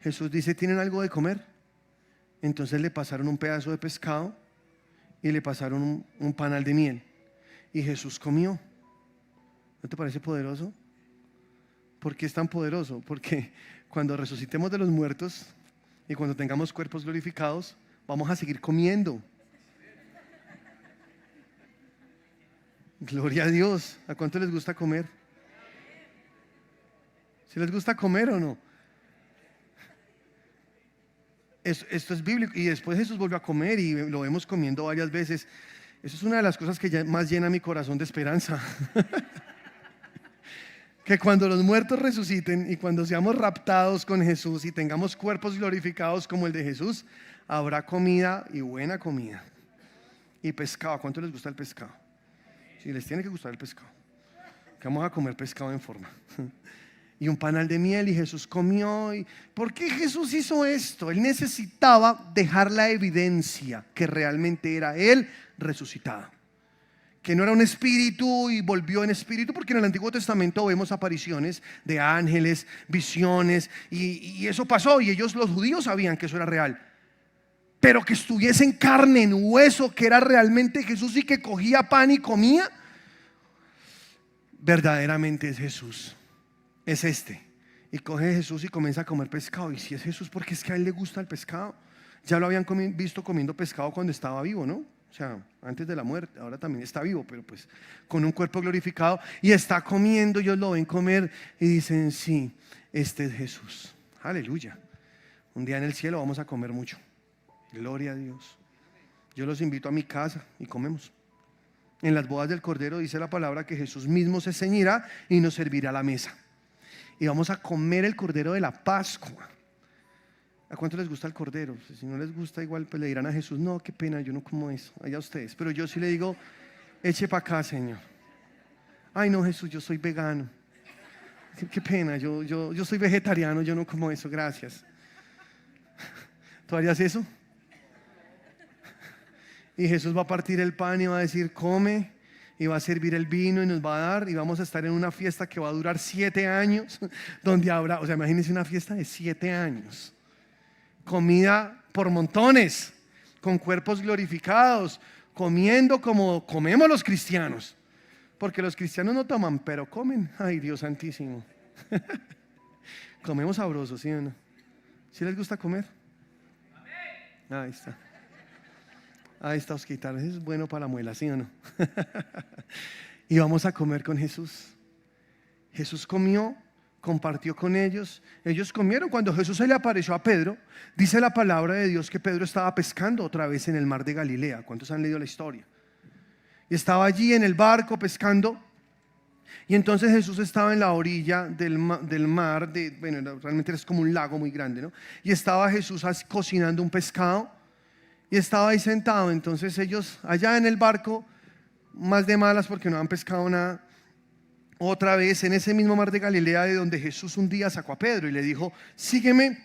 Jesús dice: ¿tienen algo de comer? Entonces le pasaron un pedazo de pescado y le pasaron un panal de miel, y Jesús comió. ¿No te parece poderoso? ¿Por qué es tan poderoso? Porque cuando resucitemos de los muertos y cuando tengamos cuerpos glorificados, vamos a seguir comiendo. Gloria a Dios. ¿A cuánto les gusta comer? ¿Si les gusta comer o no? Esto es bíblico. Y después Jesús volvió a comer y lo vemos comiendo varias veces. Eso es una de las cosas que más llena mi corazón de esperanza. Que cuando los muertos resuciten y cuando seamos raptados con Jesús y tengamos cuerpos glorificados como el de Jesús, habrá comida, y buena comida. Y pescado. ¿A cuánto les gusta el pescado? Sí, les tiene que gustar el pescado. Que vamos a comer pescado en forma. Y un panal de miel, y Jesús comió. ¿Por qué Jesús hizo esto? Él necesitaba dejar la evidencia que realmente era Él resucitada. Que no era un espíritu y volvió en espíritu, porque en el Antiguo Testamento vemos apariciones de ángeles, visiones, y eso pasó, y ellos, los judíos, sabían que eso era real. Pero que estuviese en carne, en hueso, que era realmente Jesús y que cogía pan y comía, verdaderamente es Jesús. Es este. Y coge Jesús y comienza a comer pescado. Y si es Jesús, porque es que a él le gusta el pescado. Ya lo habían visto comiendo pescado cuando estaba vivo, ¿no? O sea, antes de la muerte. Ahora también está vivo, pero pues con un cuerpo glorificado. Y está comiendo, ellos lo ven comer y dicen, sí, este es Jesús. Aleluya. Un día en el cielo vamos a comer mucho. Gloria a Dios. Yo los invito a mi casa y comemos. En las bodas del Cordero dice la palabra que Jesús mismo se ceñirá y nos servirá la mesa. Y vamos a comer el Cordero de la Pascua. ¿A cuánto les gusta el Cordero? Si no les gusta, igual pues le dirán a Jesús, no, qué pena, yo no como eso, allá ustedes. Pero yo sí le digo, eche para acá, Señor. Ay no, Jesús, yo soy vegano. Qué pena, yo soy vegetariano, yo no como eso, gracias. ¿Tú harías eso? Y Jesús va a partir el pan y va a decir, come, y va a servir el vino y nos va a dar, y vamos a estar en una fiesta que va a durar 7 años, donde habrá, o sea, imagínense una fiesta de 7 años, comida por montones, con cuerpos glorificados, comiendo como comemos los cristianos, porque los cristianos no toman, pero comen. Ay, Dios santísimo. Comemos sabroso, ¿sí o no? ¿Sí les gusta comer? Ahí está. Ahí está, Osquitar, es bueno para la muela, ¿sí o no? Y vamos a comer con Jesús. Jesús comió, compartió con ellos. Ellos comieron. Cuando Jesús se le apareció a Pedro, dice la palabra de Dios que Pedro estaba pescando otra vez en el mar de Galilea. ¿Cuántos han leído la historia? Y estaba allí en el barco pescando. Y entonces Jesús estaba en la orilla del mar, bueno, realmente es como un lago muy grande, ¿no? Y estaba Jesús cocinando un pescado. Y estaba ahí sentado. Entonces ellos allá en el barco, más de malas porque no han pescado nada, otra vez en ese mismo mar de Galilea, de donde Jesús un día sacó a Pedro y le dijo, sígueme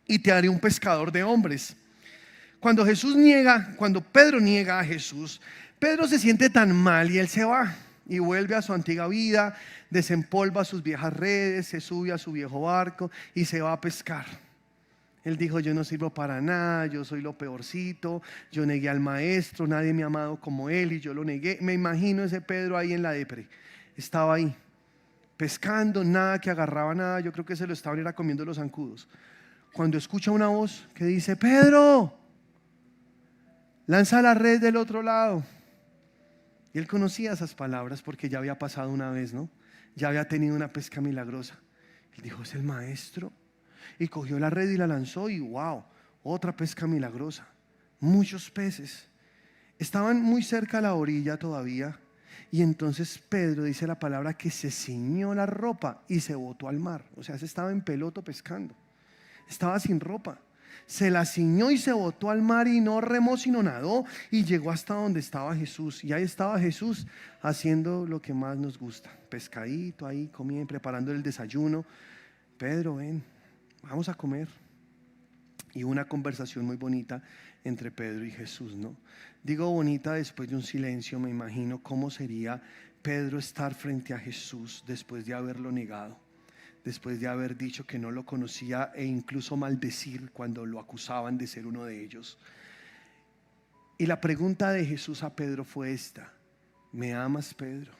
y te haré un pescador de hombres. Cuando Pedro niega a Jesús, Pedro se siente tan mal y él se va y vuelve a su antigua vida, desempolva sus viejas redes, se sube a su viejo barco y se va a pescar. Él dijo, yo no sirvo para nada, yo soy lo peorcito, yo negué al maestro, nadie me ha amado como él y yo lo negué. Me imagino ese Pedro ahí en la depre, estaba ahí, pescando, nada, que agarraba nada, yo creo que se lo estaban era comiendo los zancudos. Cuando escucha una voz que dice, Pedro, lanza la red del otro lado. Y él conocía esas palabras porque ya había pasado una vez, ¿no? Ya había tenido una pesca milagrosa. Él dijo, es el maestro. Y cogió la red y la lanzó y wow, otra pesca milagrosa, muchos peces. Estaban muy cerca a la orilla todavía. Y entonces Pedro dice la palabra que se ciñó la ropa y se botó al mar. O sea, se estaba en peloto pescando. Estaba sin ropa. Se la ciñó y se botó al mar y no remó sino nadó y llegó hasta donde estaba Jesús. Y ahí estaba Jesús haciendo lo que más nos gusta. Pescadito ahí, comiendo, preparando el desayuno. Pedro, ven, vamos a comer. Y una conversación muy bonita entre Pedro y Jesús, ¿no? Digo bonita después de un silencio, me imagino cómo sería Pedro estar frente a Jesús después de haberlo negado, después de haber dicho que no lo conocía e incluso maldecir cuando lo acusaban de ser uno de ellos. Y la pregunta de Jesús a Pedro fue esta: ¿me amas, Pedro?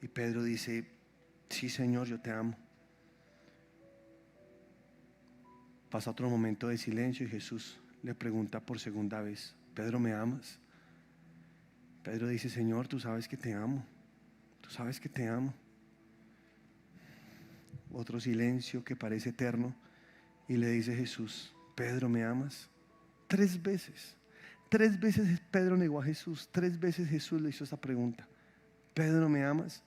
Y Pedro dice, sí, Señor, yo te amo. Pasa otro momento de silencio y Jesús le pregunta por segunda vez, Pedro, ¿me amas? Pedro dice, Señor, tú sabes que te amo, tú sabes que te amo. Otro silencio que parece eterno y le dice Jesús, Pedro, ¿me amas? 3 veces Pedro negó a Jesús, 3 veces Jesús le hizo esta pregunta, Pedro, ¿me amas?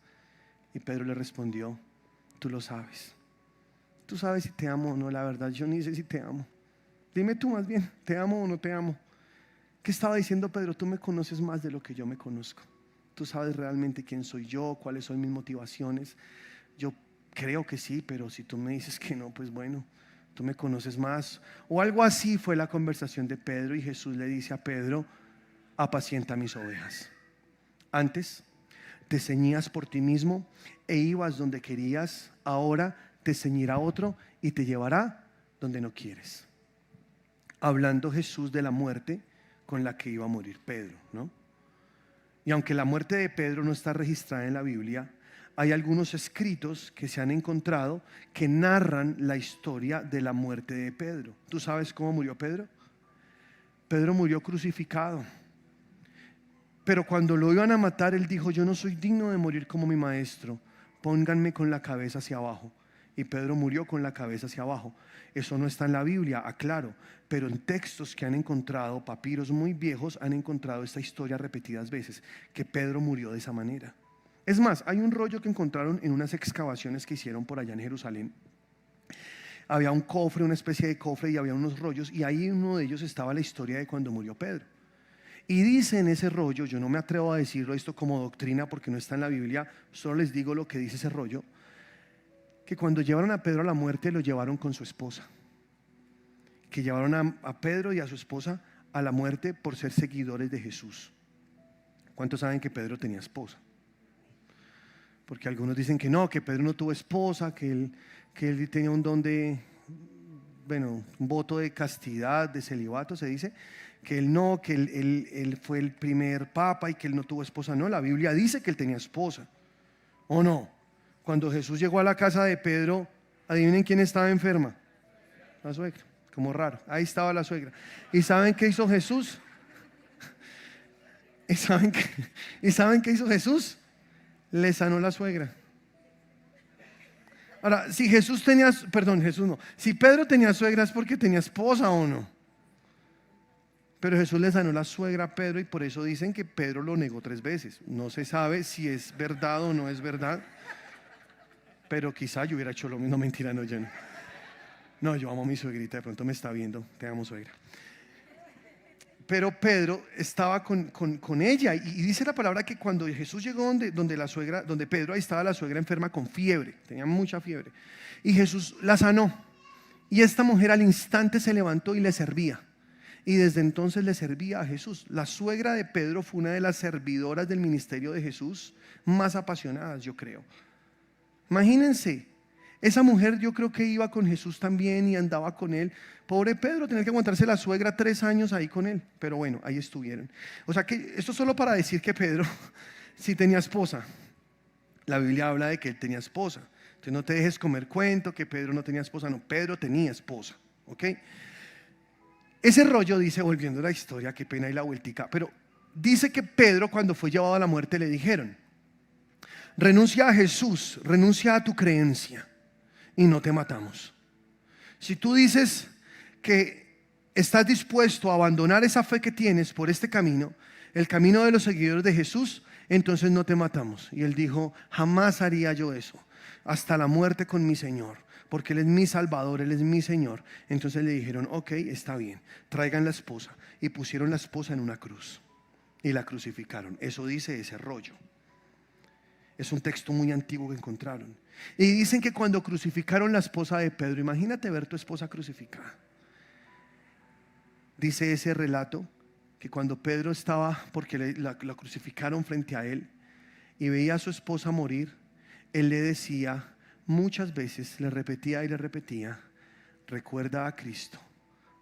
Y Pedro le respondió, tú lo sabes. Tú sabes si te amo o no, la verdad yo ni sé si te amo. Dime tú más bien, ¿te amo o no te amo? ¿Qué estaba diciendo Pedro? Tú me conoces más de lo que yo me conozco. Tú sabes realmente quién soy yo, cuáles son mis motivaciones. Yo creo que sí, pero si tú me dices que no, pues bueno, tú me conoces más. O algo así fue la conversación de Pedro y Jesús le dice a Pedro, apacienta mis ovejas. Antes te ceñías por ti mismo e ibas donde querías, ahora te ceñirá otro y te llevará donde no quieres. Hablando Jesús de la muerte con la que iba a morir Pedro, ¿no? Y aunque la muerte de Pedro no está registrada en la Biblia, hay algunos escritos que se han encontrado que narran la historia de la muerte de Pedro. ¿Tú sabes cómo murió Pedro? Pedro murió crucificado. Pero cuando lo iban a matar, él dijo: yo no soy digno de morir como mi maestro, pónganme con la cabeza hacia abajo. Y Pedro murió con la cabeza hacia abajo. Eso no está en la Biblia, aclaro, pero en textos que han encontrado, papiros muy viejos, han encontrado esta historia repetidas veces, que Pedro murió de esa manera. Es más, hay un rollo que encontraron en unas excavaciones que hicieron por allá en Jerusalén. Había un cofre, una especie de cofre, y había unos rollos, y ahí en uno de ellos estaba la historia de cuando murió Pedro. Y dice en ese rollo, yo no me atrevo a decirlo esto como doctrina porque no está en la Biblia, solo les digo lo que dice ese rollo, que cuando llevaron a Pedro a la muerte lo llevaron con su esposa, que llevaron a Pedro y a su esposa a la muerte por ser seguidores de Jesús. ¿Cuántos saben que Pedro tenía esposa? Porque algunos dicen que no, que Pedro no tuvo esposa, que él tenía un don de, un voto de castidad, de celibato, se dice, que él no, que él fue el primer papa y que él no tuvo esposa. No, la Biblia dice que él tenía esposa, ¿o no? Cuando Jesús llegó a la casa de Pedro, adivinen quién estaba enferma. La suegra, como raro, ahí estaba la suegra. ¿Y saben qué hizo Jesús? ¿Y saben qué hizo Jesús? Le sanó la suegra. Ahora, si Jesús no, si Pedro tenía suegra, ¿es porque tenía esposa o no? Pero Jesús le sanó la suegra a Pedro, y por eso dicen que Pedro lo negó 3 veces. No se sabe si es verdad o no es verdad, pero quizá yo hubiera hecho lo mismo. No, mentira, no, yo no. No, yo amo a mi suegrita, de pronto me está viendo, te amo, suegra. Pero Pedro estaba con ella, y dice la palabra que cuando Jesús llegó donde Pedro, ahí estaba la suegra enferma con fiebre, tenía mucha fiebre, y Jesús la sanó, y esta mujer al instante se levantó y le servía, y desde entonces le servía a Jesús. La suegra de Pedro fue una de las servidoras del ministerio de Jesús más apasionadas, yo creo. Imagínense, esa mujer yo creo que iba con Jesús también y andaba con él. Pobre Pedro, tenía que aguantarse la suegra 3 años ahí con él, pero bueno, ahí estuvieron. O sea que esto es solo para decir que Pedro sí tenía esposa. La Biblia habla de que él tenía esposa. Entonces no te dejes comer cuento que Pedro no tenía esposa. No, Pedro tenía esposa, ¿ok? Ese rollo dice, volviendo a la historia, qué pena y la vueltica, pero dice que Pedro, cuando fue llevado a la muerte, le dijeron: renuncia a Jesús, renuncia a tu creencia y no te matamos. Si tú dices que estás dispuesto a abandonar esa fe que tienes por este camino, el camino de los seguidores de Jesús, entonces no te matamos. Y él dijo: jamás haría yo eso, hasta la muerte con mi Señor, porque Él es mi Salvador, Él es mi Señor. Entonces le dijeron: ok, está bien, traigan la esposa. Y pusieron la esposa en una cruz y la crucificaron. Eso dice ese rollo. Es un texto muy antiguo que encontraron. Y dicen que cuando crucificaron la esposa de Pedro, imagínate ver tu esposa crucificada. Dice ese relato que cuando Pedro estaba, porque la crucificaron frente a él, y veía a su esposa morir, él le decía muchas veces, le repetía y le repetía: recuerda a Cristo,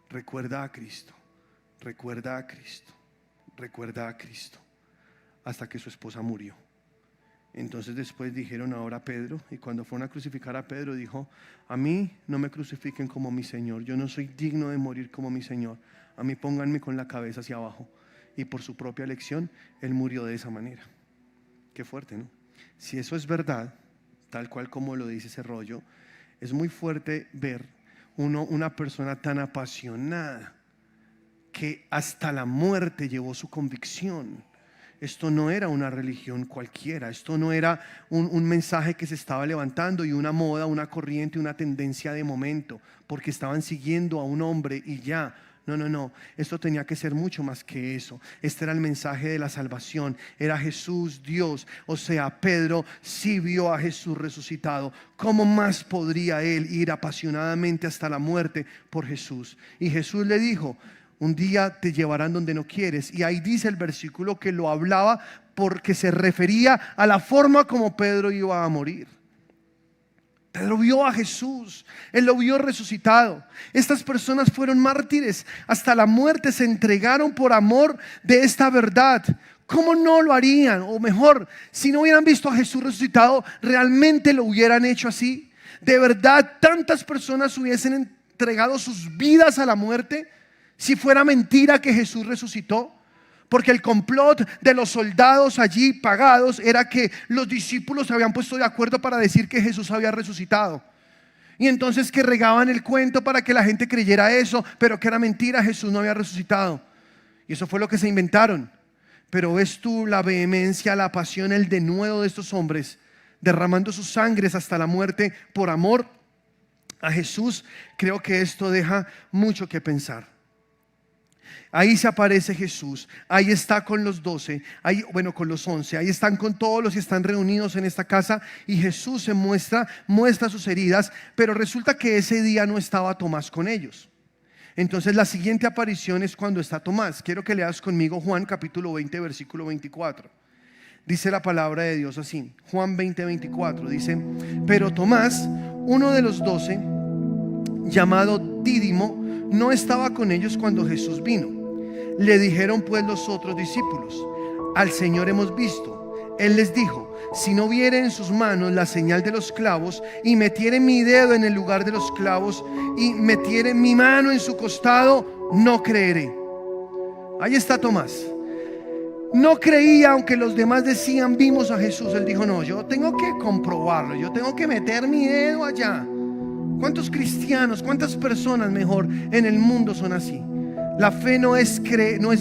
recuerda a Cristo, recuerda a Cristo, recuerda a Cristo, hasta que su esposa murió. Entonces después dijeron: ahora Pedro. Y cuando fueron a crucificar a Pedro, dijo: a mí no me crucifiquen como mi Señor, yo no soy digno de morir como mi Señor, a mí pónganme con la cabeza hacia abajo. Y por su propia elección, él murió de esa manera. Qué fuerte, ¿no? Si eso es verdad, tal cual como lo dice ese rollo, es muy fuerte ver una persona tan apasionada que hasta la muerte llevó su convicción. Esto no era una religión cualquiera, esto no era un mensaje que se estaba levantando y una moda, una corriente, una tendencia de momento, porque estaban siguiendo a un hombre y ya. No, esto tenía que ser mucho más que eso. Este era el mensaje de la salvación, era Jesús, Dios. O sea, Pedro sí vio a Jesús resucitado. ¿Cómo más podría él ir apasionadamente hasta la muerte por Jesús? Y Jesús le dijo: Un día te llevarán donde no quieres. Y ahí dice el versículo que lo hablaba porque se refería a la forma como Pedro iba a morir. Pedro vio a Jesús, él lo vio resucitado. Estas personas fueron mártires hasta la muerte, se entregaron por amor de esta verdad. ¿Cómo no lo harían? O mejor, si no hubieran visto a Jesús resucitado, ¿realmente lo hubieran hecho así? ¿De verdad tantas personas hubiesen entregado sus vidas a la muerte si fuera mentira que Jesús resucitó? Porque el complot de los soldados allí pagados era que los discípulos se habían puesto de acuerdo para decir que Jesús había resucitado. Y entonces que regaban el cuento para que la gente creyera eso, pero que era mentira, Jesús no había resucitado. Y eso fue lo que se inventaron. Pero ves tú la vehemencia, la pasión, el denuedo de estos hombres, derramando sus sangres hasta la muerte por amor a Jesús. Creo que esto deja mucho que pensar. Ahí se aparece Jesús, ahí está con los 12, con los 11, ahí están con todos los que están reunidos en esta casa y Jesús se muestra sus heridas, pero resulta que ese día no estaba Tomás con ellos. Entonces la siguiente aparición es cuando está Tomás. Quiero que leas conmigo Juan capítulo 20, versículo 24. Dice la palabra de Dios así, Juan 20, 24, dice: pero Tomás, uno de los 12, llamado Dídimo, no estaba con ellos cuando Jesús vino. Le dijeron pues los otros discípulos: al Señor hemos visto. Él les dijo: si no viere en sus manos la señal de los clavos, y metiere mi dedo en el lugar de los clavos, y metiere mi mano en su costado, no creeré. Ahí está Tomás. No creía, aunque los demás decían: vimos a Jesús. Él dijo: no, yo tengo que comprobarlo, yo tengo que meter mi dedo allá. ¿Cuántos cristianos, cuántas personas mejor en el mundo son así? La fe no es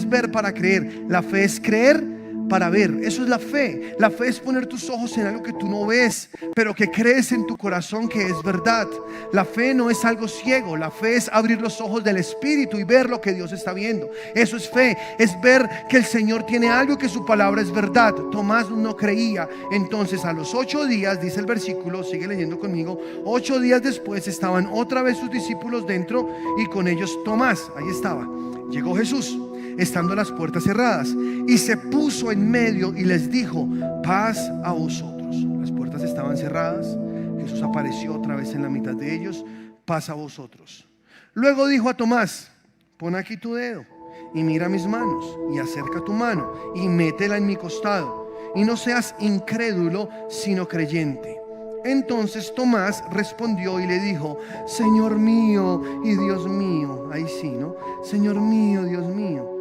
ver para creer, la fe es creer para ver. Eso es la fe. La fe es poner tus ojos en algo que tú no ves, pero que crees en tu corazón que es verdad. La fe no es algo ciego. La fe es abrir los ojos del Espíritu y ver lo que Dios está viendo. Eso es fe, es ver que el Señor tiene algo y que su palabra es verdad. Tomás no creía. Entonces a los 8 días, dice el versículo, sigue leyendo conmigo, 8 días después estaban otra vez sus discípulos dentro y con ellos Tomás. Ahí estaba. Llegó Jesús, estando las puertas cerradas, y se puso en medio y les dijo: paz a vosotros. Las puertas estaban cerradas. Jesús apareció otra vez en la mitad de ellos: paz a vosotros. Luego dijo a Tomás: pon aquí tu dedo y mira mis manos, y acerca tu mano y métela en mi costado, y no seas incrédulo sino creyente. Entonces Tomás respondió y le dijo: Señor mío y Dios mío. Ahí sí, ¿no? Señor mío, Dios mío.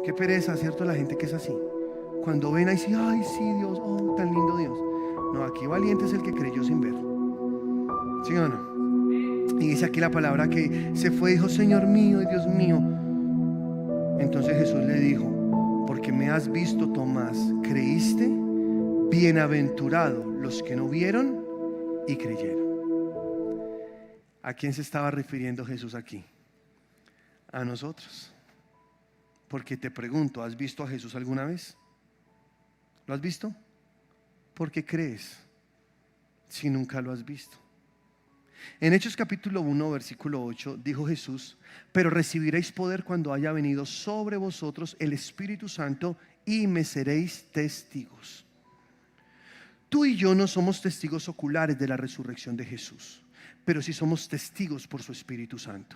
Qué pereza, ¿cierto? La gente que es así. Cuando ven ahí sí: ay, sí, Dios, oh, tan lindo Dios. No, aquí valiente es el que creyó sin ver. ¿Sí o no? Y dice aquí la palabra que se fue y dijo: Señor mío y Dios mío. Entonces Jesús le dijo: porque me has visto, Tomás, ¿creíste? Bienaventurados los que no vieron y creyeron. ¿A quién se estaba refiriendo Jesús aquí? A nosotros. Porque te pregunto, ¿has visto a Jesús alguna vez? ¿Lo has visto? ¿Por qué crees si nunca lo has visto? En Hechos capítulo 1 versículo 8 dijo Jesús: pero recibiréis poder cuando haya venido sobre vosotros el Espíritu Santo, y me seréis testigos. Tú y yo no somos testigos oculares de la resurrección de Jesús, pero sí somos testigos por su Espíritu Santo.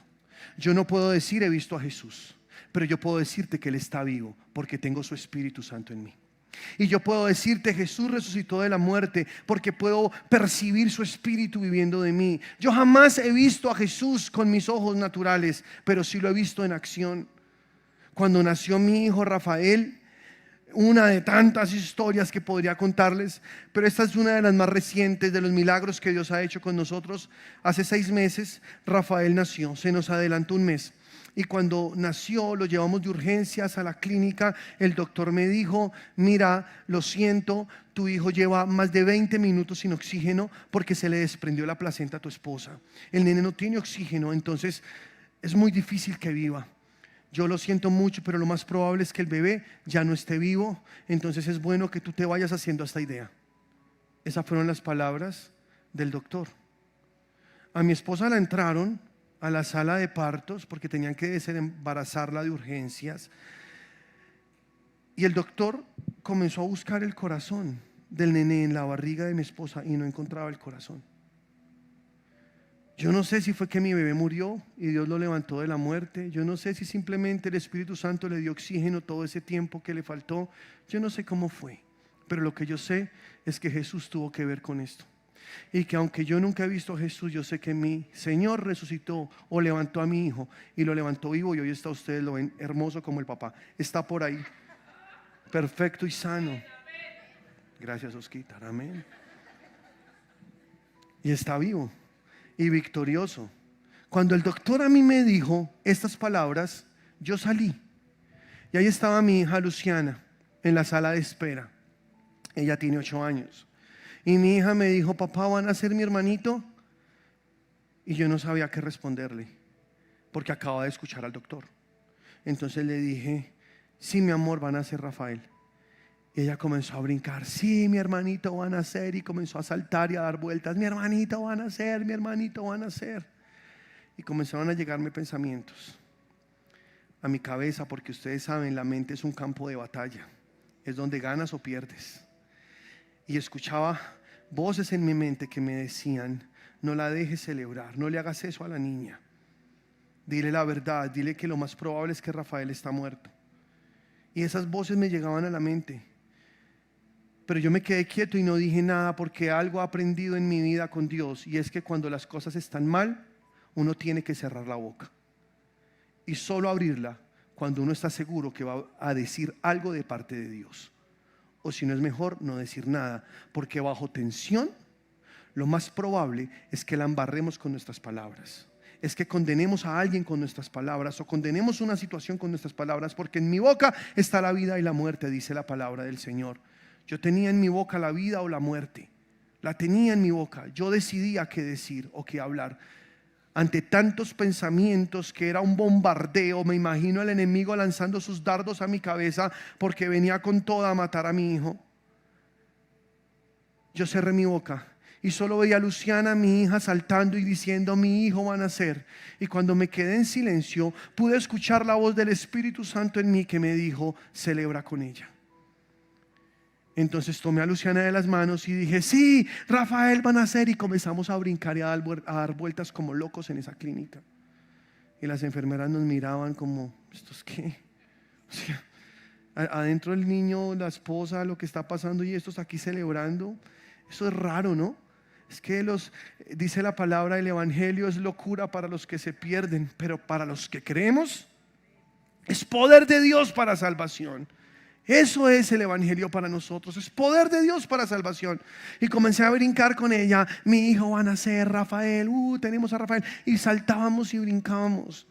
Yo no puedo decir: he visto a Jesús, pero yo puedo decirte que Él está vivo porque tengo su Espíritu Santo en mí. Y yo puedo decirte: Jesús resucitó de la muerte porque puedo percibir su Espíritu viviendo de mí. Yo jamás he visto a Jesús con mis ojos naturales, pero sí lo he visto en acción. Cuando nació mi hijo Rafael, una de tantas historias que podría contarles, pero esta es una de las más recientes de los milagros que Dios ha hecho con nosotros. Hace 6 meses Rafael nació, se nos adelantó un mes, y cuando nació lo llevamos de urgencias a la clínica. El doctor me dijo: mira, lo siento, tu hijo lleva más de 20 minutos sin oxígeno porque se le desprendió la placenta a tu esposa. El nene no tiene oxígeno, entonces es muy difícil que viva. Yo lo siento mucho, pero lo más probable es que el bebé ya no esté vivo. Entonces es bueno que tú te vayas haciendo esta idea. Esas fueron las palabras del doctor. A mi esposa la entraron a la sala de partos porque tenían que desembarazarla de urgencias. Y el doctor comenzó a buscar el corazón del nené en la barriga de mi esposa y no encontraba el corazón. Yo no sé si fue que mi bebé murió y Dios lo levantó de la muerte. Yo no sé si simplemente el Espíritu Santo le dio oxígeno todo ese tiempo que le faltó. Yo no sé cómo fue. Pero lo que yo sé es que Jesús tuvo que ver con esto. Y que aunque yo nunca he visto a Jesús, yo sé que mi Señor resucitó o levantó a mi hijo y lo levantó vivo. Y hoy está, ustedes lo ven hermoso como el papá. Está por ahí, perfecto y sano. Gracias, Osquita. Amén. Y está vivo y victorioso. Cuando el doctor a mí me dijo estas palabras, yo salí. Y ahí estaba mi hija Luciana en la sala de espera. Ella tiene 8 años. Y mi hija me dijo: papá, ¿van a ser mi hermanito? Y yo no sabía qué responderle, porque acababa de escuchar al doctor. Entonces le dije: sí, mi amor, van a ser Rafael. Y ella comenzó a brincar: sí, mi hermanito van a ser. Y comenzó a saltar y a dar vueltas: mi hermanito van a ser, mi hermanito van a ser. Y comenzaron a llegarme pensamientos a mi cabeza, porque ustedes saben, la mente es un campo de batalla, es donde ganas o pierdes. Y escuchaba voces en mi mente que me decían: no la dejes celebrar, no le hagas eso a la niña, dile la verdad, dile que lo más probable es que Rafael está muerto. Y esas voces me llegaban a la mente, pero yo me quedé quieto y no dije nada, porque algo he aprendido en mi vida con Dios, y es que cuando las cosas están mal, uno tiene que cerrar la boca y solo abrirla cuando uno está seguro que va a decir algo de parte de Dios. O si no, es mejor no decir nada, porque bajo tensión lo más probable es que la embarremos con nuestras palabras, es que condenemos a alguien con nuestras palabras, o condenemos una situación con nuestras palabras, porque en mi boca está la vida y la muerte, dice la palabra del Señor. Yo tenía en mi boca la vida o la muerte, la tenía en mi boca. Yo decidía qué decir o qué hablar. Ante tantos pensamientos, que era un bombardeo, me imagino al enemigo lanzando sus dardos a mi cabeza porque venía con toda a matar a mi hijo. Yo cerré mi boca y solo veía a Luciana, mi hija, saltando y diciendo: mi hijo va a nacer. Y cuando me quedé en silencio, pude escuchar la voz del Espíritu Santo en mí que me dijo: celebra con ella. Entonces tomé a Luciana de las manos y dije: sí, Rafael va a nacer. Y comenzamos a brincar y a dar vueltas como locos en esa clínica. Y las enfermeras nos miraban como: ¿estos qué? O sea, adentro del niño, la esposa, lo que está pasando, y estos aquí celebrando. Eso es raro, ¿no? Es que dice la palabra, el evangelio es locura para los que se pierden, pero para los que creemos es poder de Dios para salvación. Eso es el evangelio para nosotros, es poder de Dios para salvación. Y comencé a brincar con ella: mi hijo va a nacer, Rafael, tenemos a Rafael. Y saltábamos y brincábamos.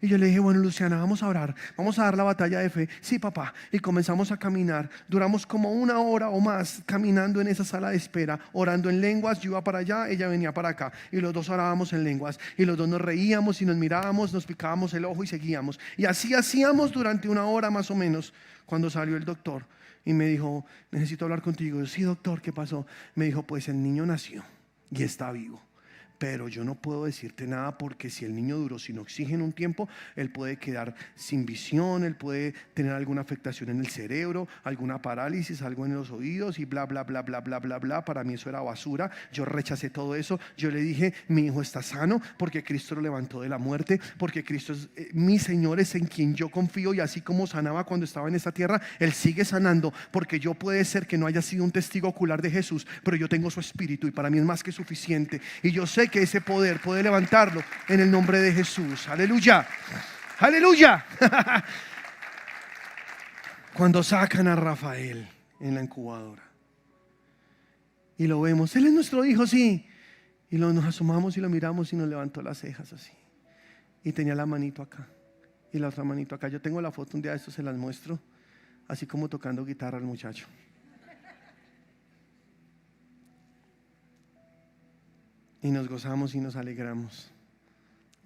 Y yo le dije: bueno, Luciana, vamos a orar, vamos a dar la batalla de fe. Sí, papá. Y comenzamos a caminar. Duramos como 1 hora o más caminando en esa sala de espera, orando en lenguas. Yo iba para allá, ella venía para acá, y los dos orábamos en lenguas, y los dos nos reíamos y nos mirábamos, nos picábamos el ojo y seguíamos. Y así hacíamos durante 1 hora más o menos, cuando salió el doctor y me dijo: necesito hablar contigo. Yo: sí, doctor, ¿qué pasó? Me dijo: pues el niño nació y está vivo, pero yo no puedo decirte nada, porque si el niño duró sin oxígeno un tiempo, él puede quedar sin visión, él puede tener alguna afectación en el cerebro, alguna parálisis, algo en los oídos y bla, bla, bla, bla, bla, bla, bla. Para mí eso era basura. Yo rechacé todo eso. Yo le dije: mi hijo está sano porque Cristo lo levantó de la muerte, porque Cristo es mi Señor, es en quien yo confío, y así como sanaba cuando estaba en esta tierra, Él sigue sanando, porque yo puede ser que no haya sido un testigo ocular de Jesús, pero yo tengo su espíritu y para mí es más que suficiente, y yo sé que ese poder puede levantarlo en el nombre de Jesús. Aleluya, aleluya. Cuando sacan a Rafael en la incubadora y lo vemos: él es nuestro hijo, sí. Y nos asomamos y lo miramos y nos levantó las cejas así. Y tenía la manito acá y la otra manito acá. Yo tengo la foto, un día de esto se las muestro, así como tocando guitarra al muchacho. Y nos gozamos y nos alegramos.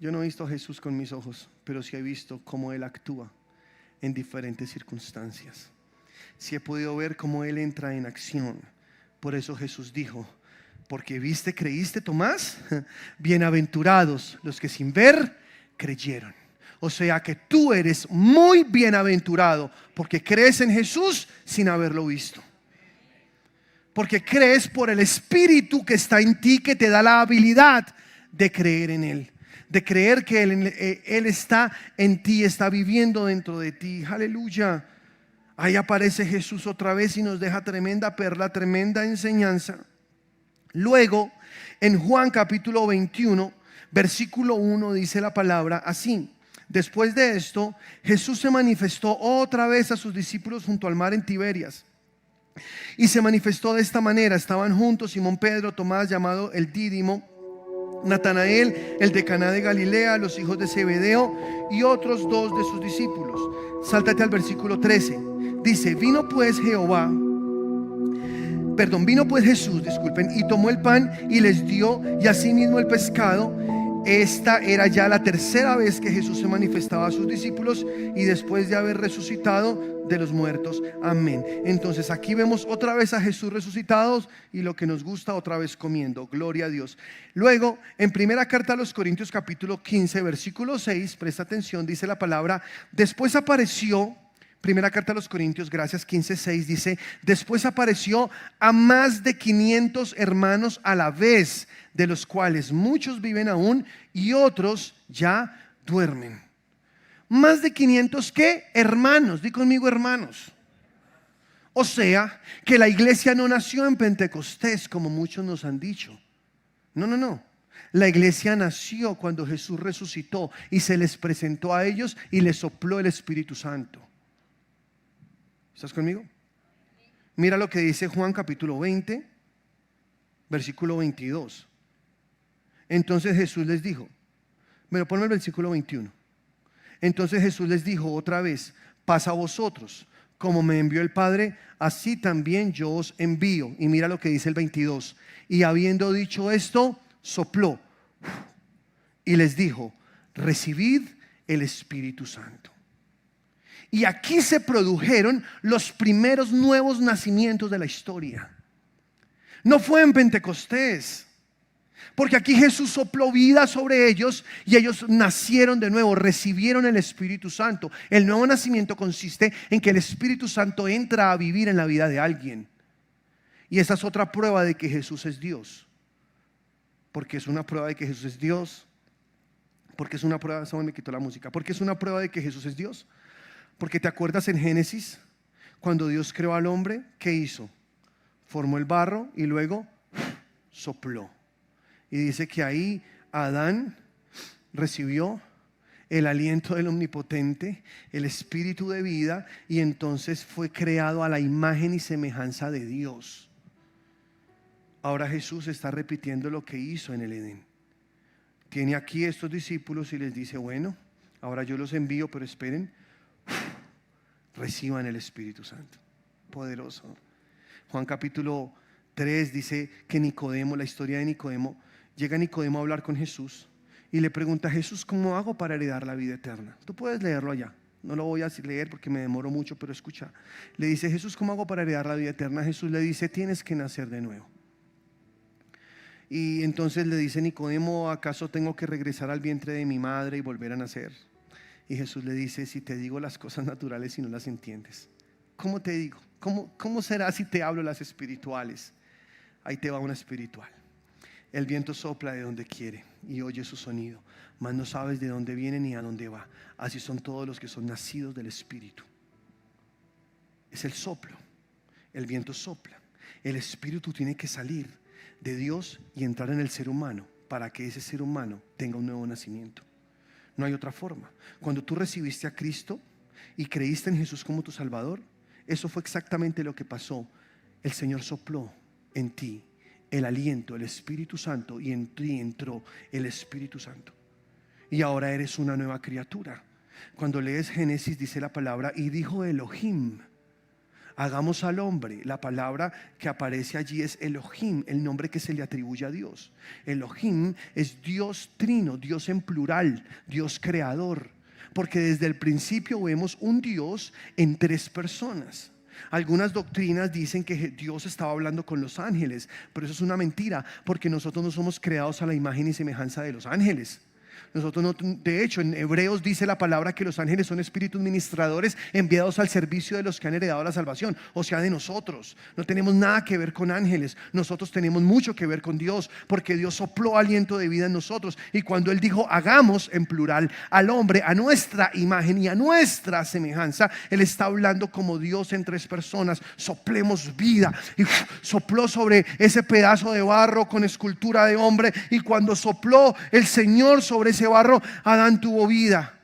Yo no he visto a Jesús con mis ojos, pero sí he visto cómo Él actúa en diferentes circunstancias. Sí he podido ver cómo Él entra en acción. Por eso Jesús dijo: porque viste, creíste, Tomás. Bienaventurados los que sin ver creyeron. O sea que tú eres muy bienaventurado porque crees en Jesús sin haberlo visto. Porque crees por el Espíritu que está en ti, que te da la habilidad de creer en Él. De creer que Él está en ti, está viviendo dentro de ti. Aleluya. Ahí aparece Jesús otra vez y nos deja tremenda perla, tremenda enseñanza. Luego, en Juan capítulo 21, versículo 1, dice la palabra así: después de esto, Jesús se manifestó otra vez a sus discípulos junto al mar en Tiberias. Y se manifestó de esta manera: estaban juntos Simón Pedro, Tomás llamado el Dídimo, Natanael, el de Caná de Galilea, los hijos de Zebedeo y otros dos de sus discípulos. Sáltate al versículo 13. Dice: vino pues Jesús, y tomó el pan y les dio, y asimismo el pescado. Esta era ya la tercera vez que Jesús se manifestaba a sus discípulos y después de haber resucitado de los muertos. Amén. Entonces aquí vemos otra vez a Jesús resucitado y lo que nos gusta, otra vez comiendo. Gloria a Dios. Luego, en primera carta a los Corintios capítulo 15 versículo 6, presta atención, dice la palabra: después apareció, primera carta a los Corintios, gracias, 15:6, dice: después apareció a más de 500 hermanos a la vez, de los cuales muchos viven aún y otros ya duermen. Más de 500 ¿qué? Hermanos, di conmigo hermanos. O sea, que la iglesia no nació en Pentecostés como muchos nos han dicho. No. La iglesia nació cuando Jesús resucitó y se les presentó a ellos y les sopló el Espíritu Santo. ¿Estás conmigo? Mira lo que dice Juan capítulo 20, versículo 22. Entonces Jesús les dijo, ponme el versículo 21. Entonces Jesús les dijo otra vez: paz a vosotros, como me envió el Padre, así también yo os envío. Y mira lo que dice el 22. Y habiendo dicho esto, sopló y les dijo: recibid el Espíritu Santo. Y aquí se produjeron los primeros nuevos nacimientos de la historia. No fue en Pentecostés, porque aquí Jesús sopló vida sobre ellos y ellos nacieron de nuevo, recibieron el Espíritu Santo. El nuevo nacimiento consiste en que el Espíritu Santo entra a vivir en la vida de alguien. Y esa es otra prueba de que Jesús es Dios. Porque es una prueba de que Jesús es Dios. Porque es una prueba, me quitó la música. Porque es una prueba de que Jesús es Dios. Porque te acuerdas en Génesis, cuando Dios creó al hombre, ¿qué hizo? Formó el barro y luego sopló. Y dice que ahí Adán recibió el aliento del Omnipotente, el espíritu de vida, y entonces fue creado a la imagen y semejanza de Dios. Ahora Jesús está repitiendo lo que hizo en el Edén. Tiene aquí estos discípulos y les dice: bueno, ahora yo los envío, pero esperen, reciban el Espíritu Santo. Poderoso. Juan capítulo 3 dice que Nicodemo, la historia de Nicodemo, llega Nicodemo a hablar con Jesús y le pregunta: Jesús, ¿cómo hago para heredar la vida eterna? Tú puedes leerlo allá, no lo voy a leer porque me demoro mucho, pero escucha. Le dice: Jesús, ¿cómo hago para heredar la vida eterna? Jesús le dice: tienes que nacer de nuevo. Y entonces le dice Nicodemo: ¿acaso tengo que regresar al vientre de mi madre y volver a nacer? Y Jesús le dice: si te digo las cosas naturales y no las entiendes, ¿cómo te digo? ¿Cómo será si te hablo las espirituales? Ahí te va una espiritual. El viento sopla de donde quiere y oye su sonido, mas no sabes de dónde viene ni a dónde va. Así son todos los que son nacidos del Espíritu. Es el soplo. El viento sopla. El Espíritu tiene que salir de Dios y entrar en el ser humano para que ese ser humano tenga un nuevo nacimiento. No hay otra forma. Cuando tú recibiste a Cristo y creíste en Jesús como tu Salvador, eso fue exactamente lo que pasó. El Señor sopló en ti el aliento, el Espíritu Santo, y en ti entró el Espíritu Santo. Y ahora eres una nueva criatura. Cuando lees Génesis dice la palabra: y dijo Elohim, hagamos al hombre. La palabra que aparece allí es Elohim, el nombre que se le atribuye a Dios. Elohim es Dios trino, Dios en plural, Dios creador. Porque desde el principio vemos un Dios en tres personas. Algunas doctrinas dicen que Dios estaba hablando con los ángeles, pero eso es una mentira, porque nosotros no somos creados a la imagen y semejanza de los ángeles. Nosotros no, de hecho, en Hebreos dice la palabra que los ángeles son espíritus ministradores enviados al servicio de los que han heredado la salvación, o sea, de nosotros. No tenemos nada que ver con ángeles, nosotros tenemos mucho que ver con Dios, porque Dios sopló aliento de vida en nosotros. Y cuando Él dijo hagamos, en plural, al hombre a nuestra imagen y a nuestra semejanza, Él está hablando como Dios en tres personas. Soplemos vida, y sopló sobre ese pedazo de barro con escultura de hombre, y cuando sopló el Señor sobre ese barro, Adán tuvo vida.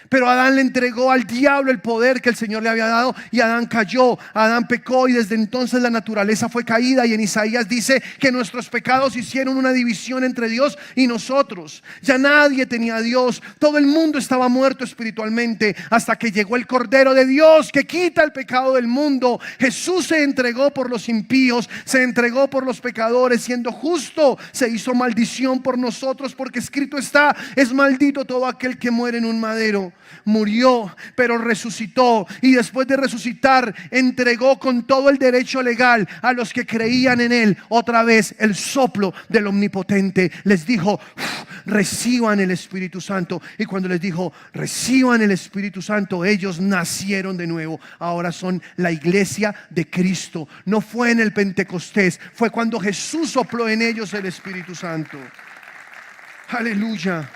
Pero Adán le entregó al diablo el poder que el Señor le había dado, y Adán cayó, Adán pecó, y desde entonces la naturaleza fue caída. Y en Isaías dice que nuestros pecados hicieron una división entre Dios y nosotros. Ya nadie tenía a Dios, todo el mundo estaba muerto espiritualmente, hasta que llegó el Cordero de Dios que quita el pecado del mundo. Jesús se entregó por los impíos, se entregó por los pecadores, siendo justo, se hizo maldición por nosotros, porque escrito está: es maldito todo aquel que muere en un madero. Murió, pero resucitó, y después de resucitar entregó con todo el derecho legal a los que creían en Él otra vez el soplo del Omnipotente. Les dijo: reciban el Espíritu Santo. Y cuando les dijo reciban el Espíritu Santo, ellos nacieron de nuevo. Ahora son la iglesia de Cristo. No fue en el Pentecostés, fue cuando Jesús sopló en ellos el Espíritu Santo. Aleluya.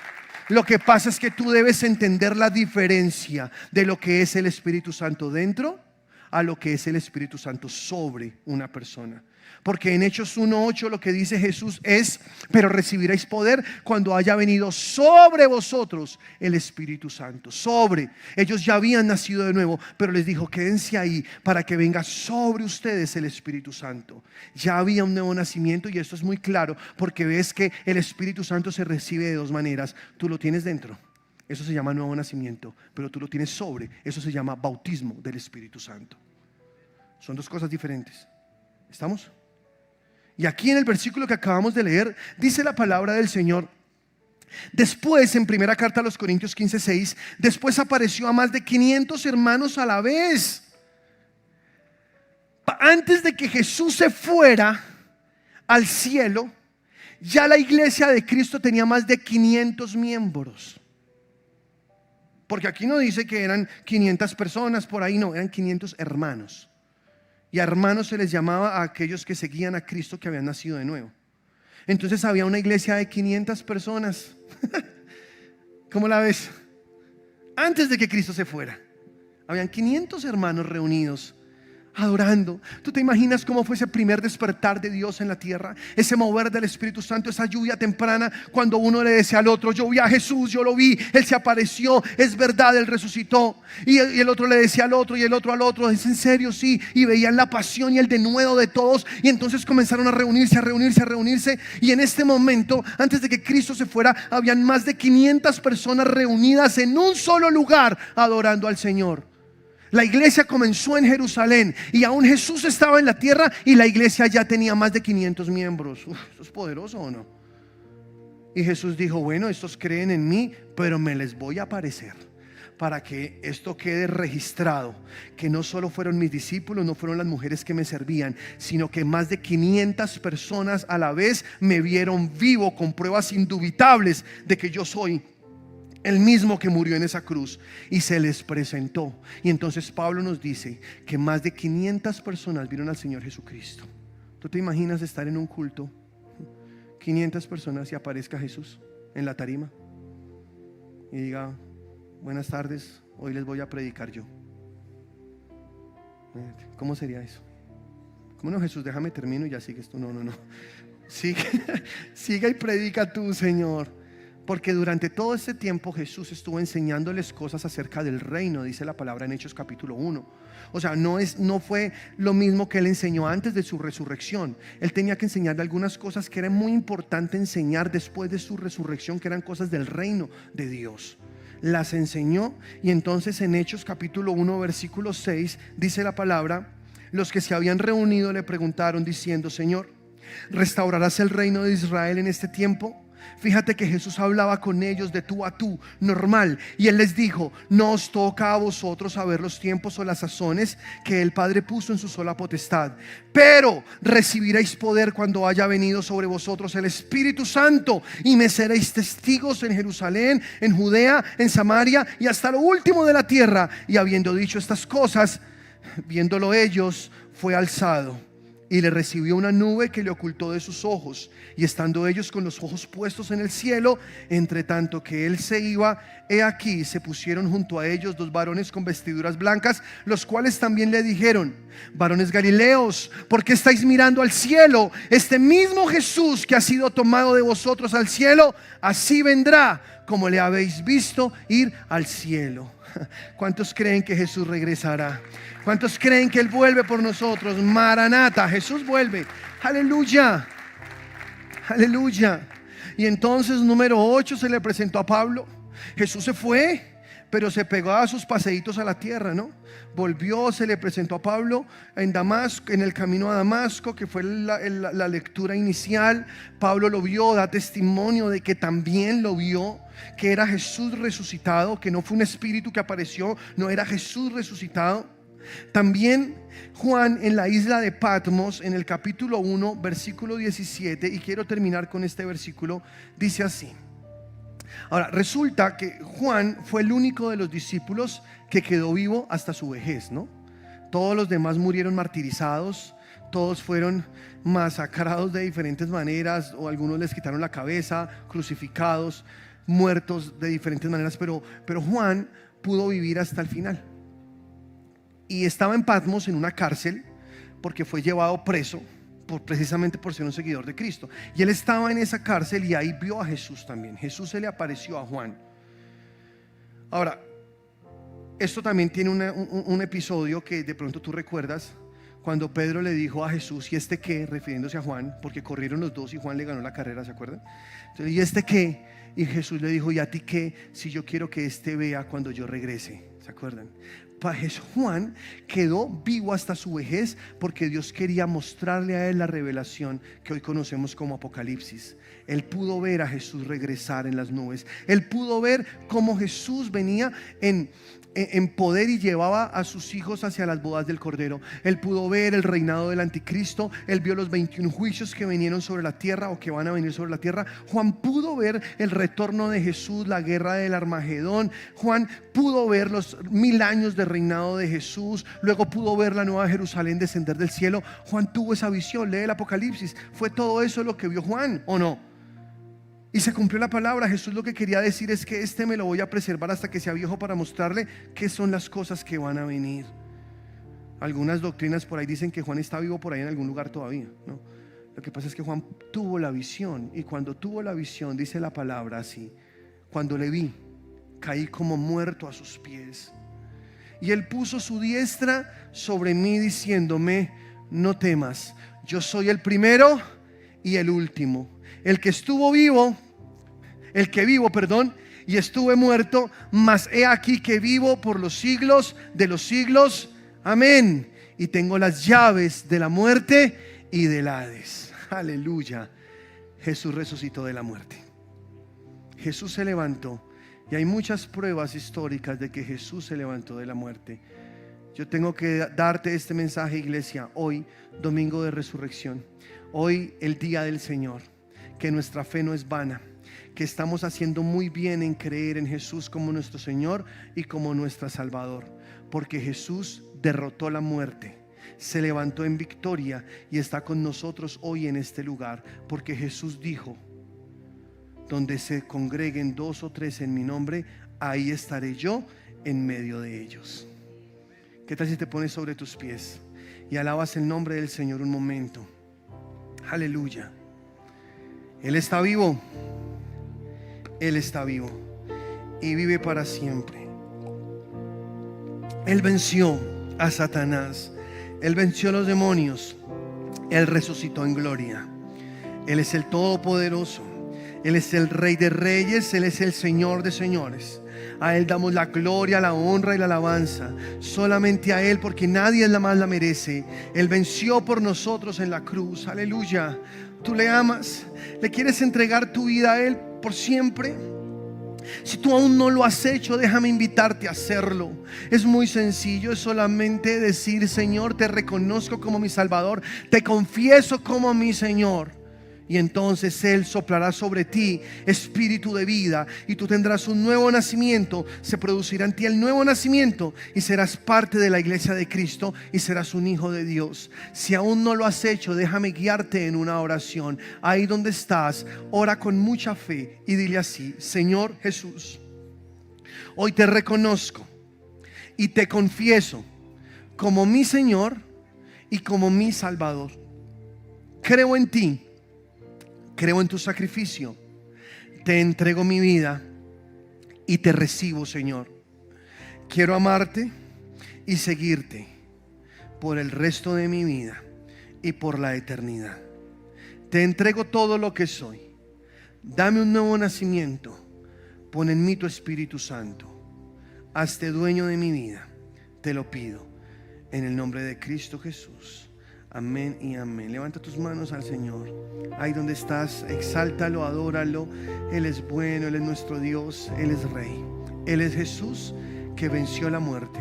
Lo que pasa es que tú debes entender la diferencia de lo que es el Espíritu Santo dentro a lo que es el Espíritu Santo sobre una persona. Porque en Hechos 1:8 lo que dice Jesús es: pero recibiréis poder cuando haya venido sobre vosotros el Espíritu Santo. Sobre, ellos ya habían nacido de nuevo, pero les dijo: quédense ahí para que venga sobre ustedes el Espíritu Santo. Ya había un nuevo nacimiento, y esto es muy claro, porque ves que el Espíritu Santo se recibe de dos maneras. Tú lo tienes dentro, eso se llama nuevo nacimiento, pero tú lo tienes sobre, eso se llama bautismo del Espíritu Santo. Son dos cosas diferentes. ¿Estamos? Y aquí en el versículo que acabamos de leer dice la palabra del Señor: después, en primera carta a los Corintios 15:6, después apareció a más de 500 hermanos a la vez. Antes de que Jesús se fuera al cielo, ya la iglesia de Cristo tenía más de 500 miembros. Porque aquí no dice que eran 500 personas por ahí, no, eran 500 hermanos. Y a hermanos se les llamaba a aquellos que seguían a Cristo, que habían nacido de nuevo. Entonces había una iglesia de 500 personas. ¿Cómo la ves? Antes de que Cristo se fuera, habían 500 hermanos reunidos, adorando. ¿Tú te imaginas cómo fue ese primer despertar de Dios en la tierra? Ese mover del Espíritu Santo, esa lluvia temprana, cuando uno le decía al otro: yo vi a Jesús, yo lo vi, Él se apareció, es verdad, Él resucitó. Y el otro le decía al otro, y el otro al otro: ¿es en serio? Sí. Y veían la pasión y el denuedo de todos, y entonces comenzaron a reunirse, a reunirse, a reunirse. Y en este momento, antes de que Cristo se fuera, habían más de 500 personas reunidas en un solo lugar, adorando al Señor. La iglesia comenzó en Jerusalén, y aún Jesús estaba en la tierra, y la iglesia ya tenía más de 500 miembros. ¿Esto es poderoso o no? Y Jesús dijo: bueno, estos creen en mí, pero me les voy a aparecer, para que esto quede registrado, que no solo fueron mis discípulos, no fueron las mujeres que me servían, sino que más de 500 personas a la vez me vieron vivo, con pruebas indubitables de que yo soy el mismo que murió en esa cruz. Y se les presentó. Y entonces Pablo nos dice que más de 500 personas vieron al Señor Jesucristo. ¿Tú te imaginas estar en un culto, 500 personas, y aparezca Jesús en la tarima y diga: buenas tardes, hoy les voy a predicar yo? ¿Cómo sería eso? ¿Cómo no, Jesús? Déjame termino y ya sigues tú. No. Siga y predica tú, Señor. Porque durante todo este tiempo Jesús estuvo enseñándoles cosas acerca del reino, dice la palabra en Hechos capítulo 1. O sea, no fue lo mismo que Él enseñó antes de su resurrección. Él tenía que enseñarle algunas cosas que eran muy importantes enseñar después de su resurrección, que eran cosas del reino de Dios. Las enseñó, y entonces en Hechos capítulo 1 versículo 6 dice la palabra: los que se habían reunido le preguntaron diciendo: Señor, ¿restaurarás el reino de Israel en este tiempo? Fíjate que Jesús hablaba con ellos de tú a tú, normal. Y Él les dijo: no os toca a vosotros saber los tiempos o las sazones que el Padre puso en su sola potestad, pero recibiréis poder cuando haya venido sobre vosotros el Espíritu Santo, y me seréis testigos en Jerusalén, en Judea, en Samaria y hasta lo último de la tierra. Y habiendo dicho estas cosas, viéndolo ellos, fue alzado, y le recibió una nube que le ocultó de sus ojos. Y estando ellos con los ojos puestos en el cielo, entre tanto que él se iba, he aquí se pusieron junto a ellos dos varones con vestiduras blancas, los cuales también le dijeron: varones galileos, ¿por qué estáis mirando al cielo? Este mismo Jesús que ha sido tomado de vosotros al cielo, así vendrá como le habéis visto ir al cielo. ¿Cuántos creen que Jesús regresará? ¿Cuántos creen que Él vuelve por nosotros? Maranata, Jesús vuelve. Aleluya, aleluya. Y entonces, número 8, se le presentó a Pablo. Jesús se fue, pero se pegó a sus paseitos a la tierra, ¿no? Volvió, se le presentó a Pablo en Damasco, en el camino a Damasco, que fue la lectura inicial. Pablo lo vio, da testimonio de que también lo vio, que era Jesús resucitado, que no fue un espíritu que apareció, no, era Jesús resucitado. También Juan, en la isla de Patmos, en el capítulo 1, versículo 17, y quiero terminar con este versículo, dice así. Ahora, resulta que Juan fue el único de los discípulos que quedó vivo hasta su vejez, ¿no? Todos los demás murieron martirizados, todos fueron masacrados de diferentes maneras, o algunos les quitaron la cabeza, crucificados, muertos de diferentes maneras, pero Juan pudo vivir hasta el final. Y estaba en Patmos, en una cárcel, porque fue llevado preso precisamente por ser un seguidor de Cristo. Y él estaba en esa cárcel y ahí vio a Jesús también. Jesús se le apareció a Juan. Ahora, esto también tiene un episodio que de pronto tú recuerdas, cuando Pedro le dijo a Jesús: ¿y este qué? Refiriéndose a Juan, porque corrieron los dos y Juan le ganó la carrera, ¿se acuerdan? Entonces, ¿y este qué? Y Jesús le dijo: ¿y a ti qué? Si yo quiero que este vea cuando yo regrese, ¿se acuerdan? Juan quedó vivo hasta su vejez porque Dios quería mostrarle a él la revelación que hoy conocemos como Apocalipsis. Él pudo ver a Jesús regresar en las nubes. Él pudo ver cómo Jesús venía en poder y llevaba a sus hijos hacia las bodas del Cordero. Él pudo ver el reinado del anticristo. Él vio los 21 juicios que vinieron sobre la tierra o que van a venir sobre la tierra. Juan pudo ver el retorno de Jesús, la guerra del Armagedón. Juan pudo ver los 1000 años de reinado de Jesús. Luego pudo ver la nueva Jerusalén descender del cielo. Juan tuvo esa visión. Lee el Apocalipsis. ¿Fue todo eso lo que vio Juan o no? Y se cumplió la palabra. Jesús lo que quería decir es que este me lo voy a preservar hasta que sea viejo, para mostrarle qué son las cosas que van a venir. Algunas doctrinas por ahí dicen que Juan está vivo por ahí en algún lugar todavía, ¿no? Lo que pasa es que Juan tuvo la visión, y cuando tuvo la visión, dice la palabra así: cuando le vi, caí como muerto a sus pies. Y él puso su diestra sobre mí diciéndome: no temas, yo soy el primero y el último, el que vivo, y estuve muerto, mas he aquí que vivo por los siglos de los siglos. Amén. Y tengo las llaves de la muerte y del Hades. Aleluya. Jesús resucitó de la muerte. Jesús se levantó. Y hay muchas pruebas históricas de que Jesús se levantó de la muerte. Yo tengo que darte este mensaje, iglesia, hoy, domingo de resurrección. Hoy, el día del Señor. Que nuestra fe no es vana, que estamos haciendo muy bien en creer en Jesús como nuestro Señor y como nuestro Salvador, porque Jesús derrotó la muerte, se levantó en victoria y está con nosotros hoy en este lugar, porque Jesús dijo: donde se congreguen 2 o 3 en mi nombre, ahí estaré yo en medio de ellos. ¿Qué tal si te pones sobre tus pies y alabas el nombre del Señor un momento? Aleluya. Él está vivo. Él está vivo y vive para siempre. Él venció a Satanás. Él venció a los demonios. Él resucitó en gloria. Él es el Todopoderoso. Él es el Rey de Reyes. Él es el Señor de Señores. A Él damos la gloria, la honra y la alabanza. Solamente a Él, porque nadie más la merece. Él venció por nosotros en la cruz. Aleluya. tú le amas, le quieres entregar tu vida a Él por siempre. Si tú aún no lo has hecho, déjame invitarte a hacerlo. Es muy sencillo, es solamente decir: Señor, te reconozco como mi Salvador, te confieso como mi Señor. Y entonces Él soplará sobre ti espíritu de vida y tú tendrás un nuevo nacimiento. Se producirá en ti el nuevo nacimiento y serás parte de la iglesia de Cristo y serás un hijo de Dios. Si aún no lo has hecho, déjame guiarte en una oración. Ahí donde estás, ora con mucha fe y dile así: Señor Jesús, hoy te reconozco y te confieso como mi Señor y como mi Salvador. Creo en ti. Creo en tu sacrificio, te entrego mi vida y te recibo, Señor. Quiero amarte y seguirte por el resto de mi vida y por la eternidad. Te entrego todo lo que soy. Dame un nuevo nacimiento. Pon en mí tu Espíritu Santo. Hazte dueño de mi vida. Te lo pido en el nombre de Cristo Jesús. Amén y amén. Levanta tus manos al Señor. Ahí donde estás, exáltalo, adóralo. Él es bueno, Él es nuestro Dios, Él es Rey. Él es Jesús que venció la muerte.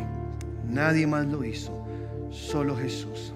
Nadie más lo hizo, solo Jesús.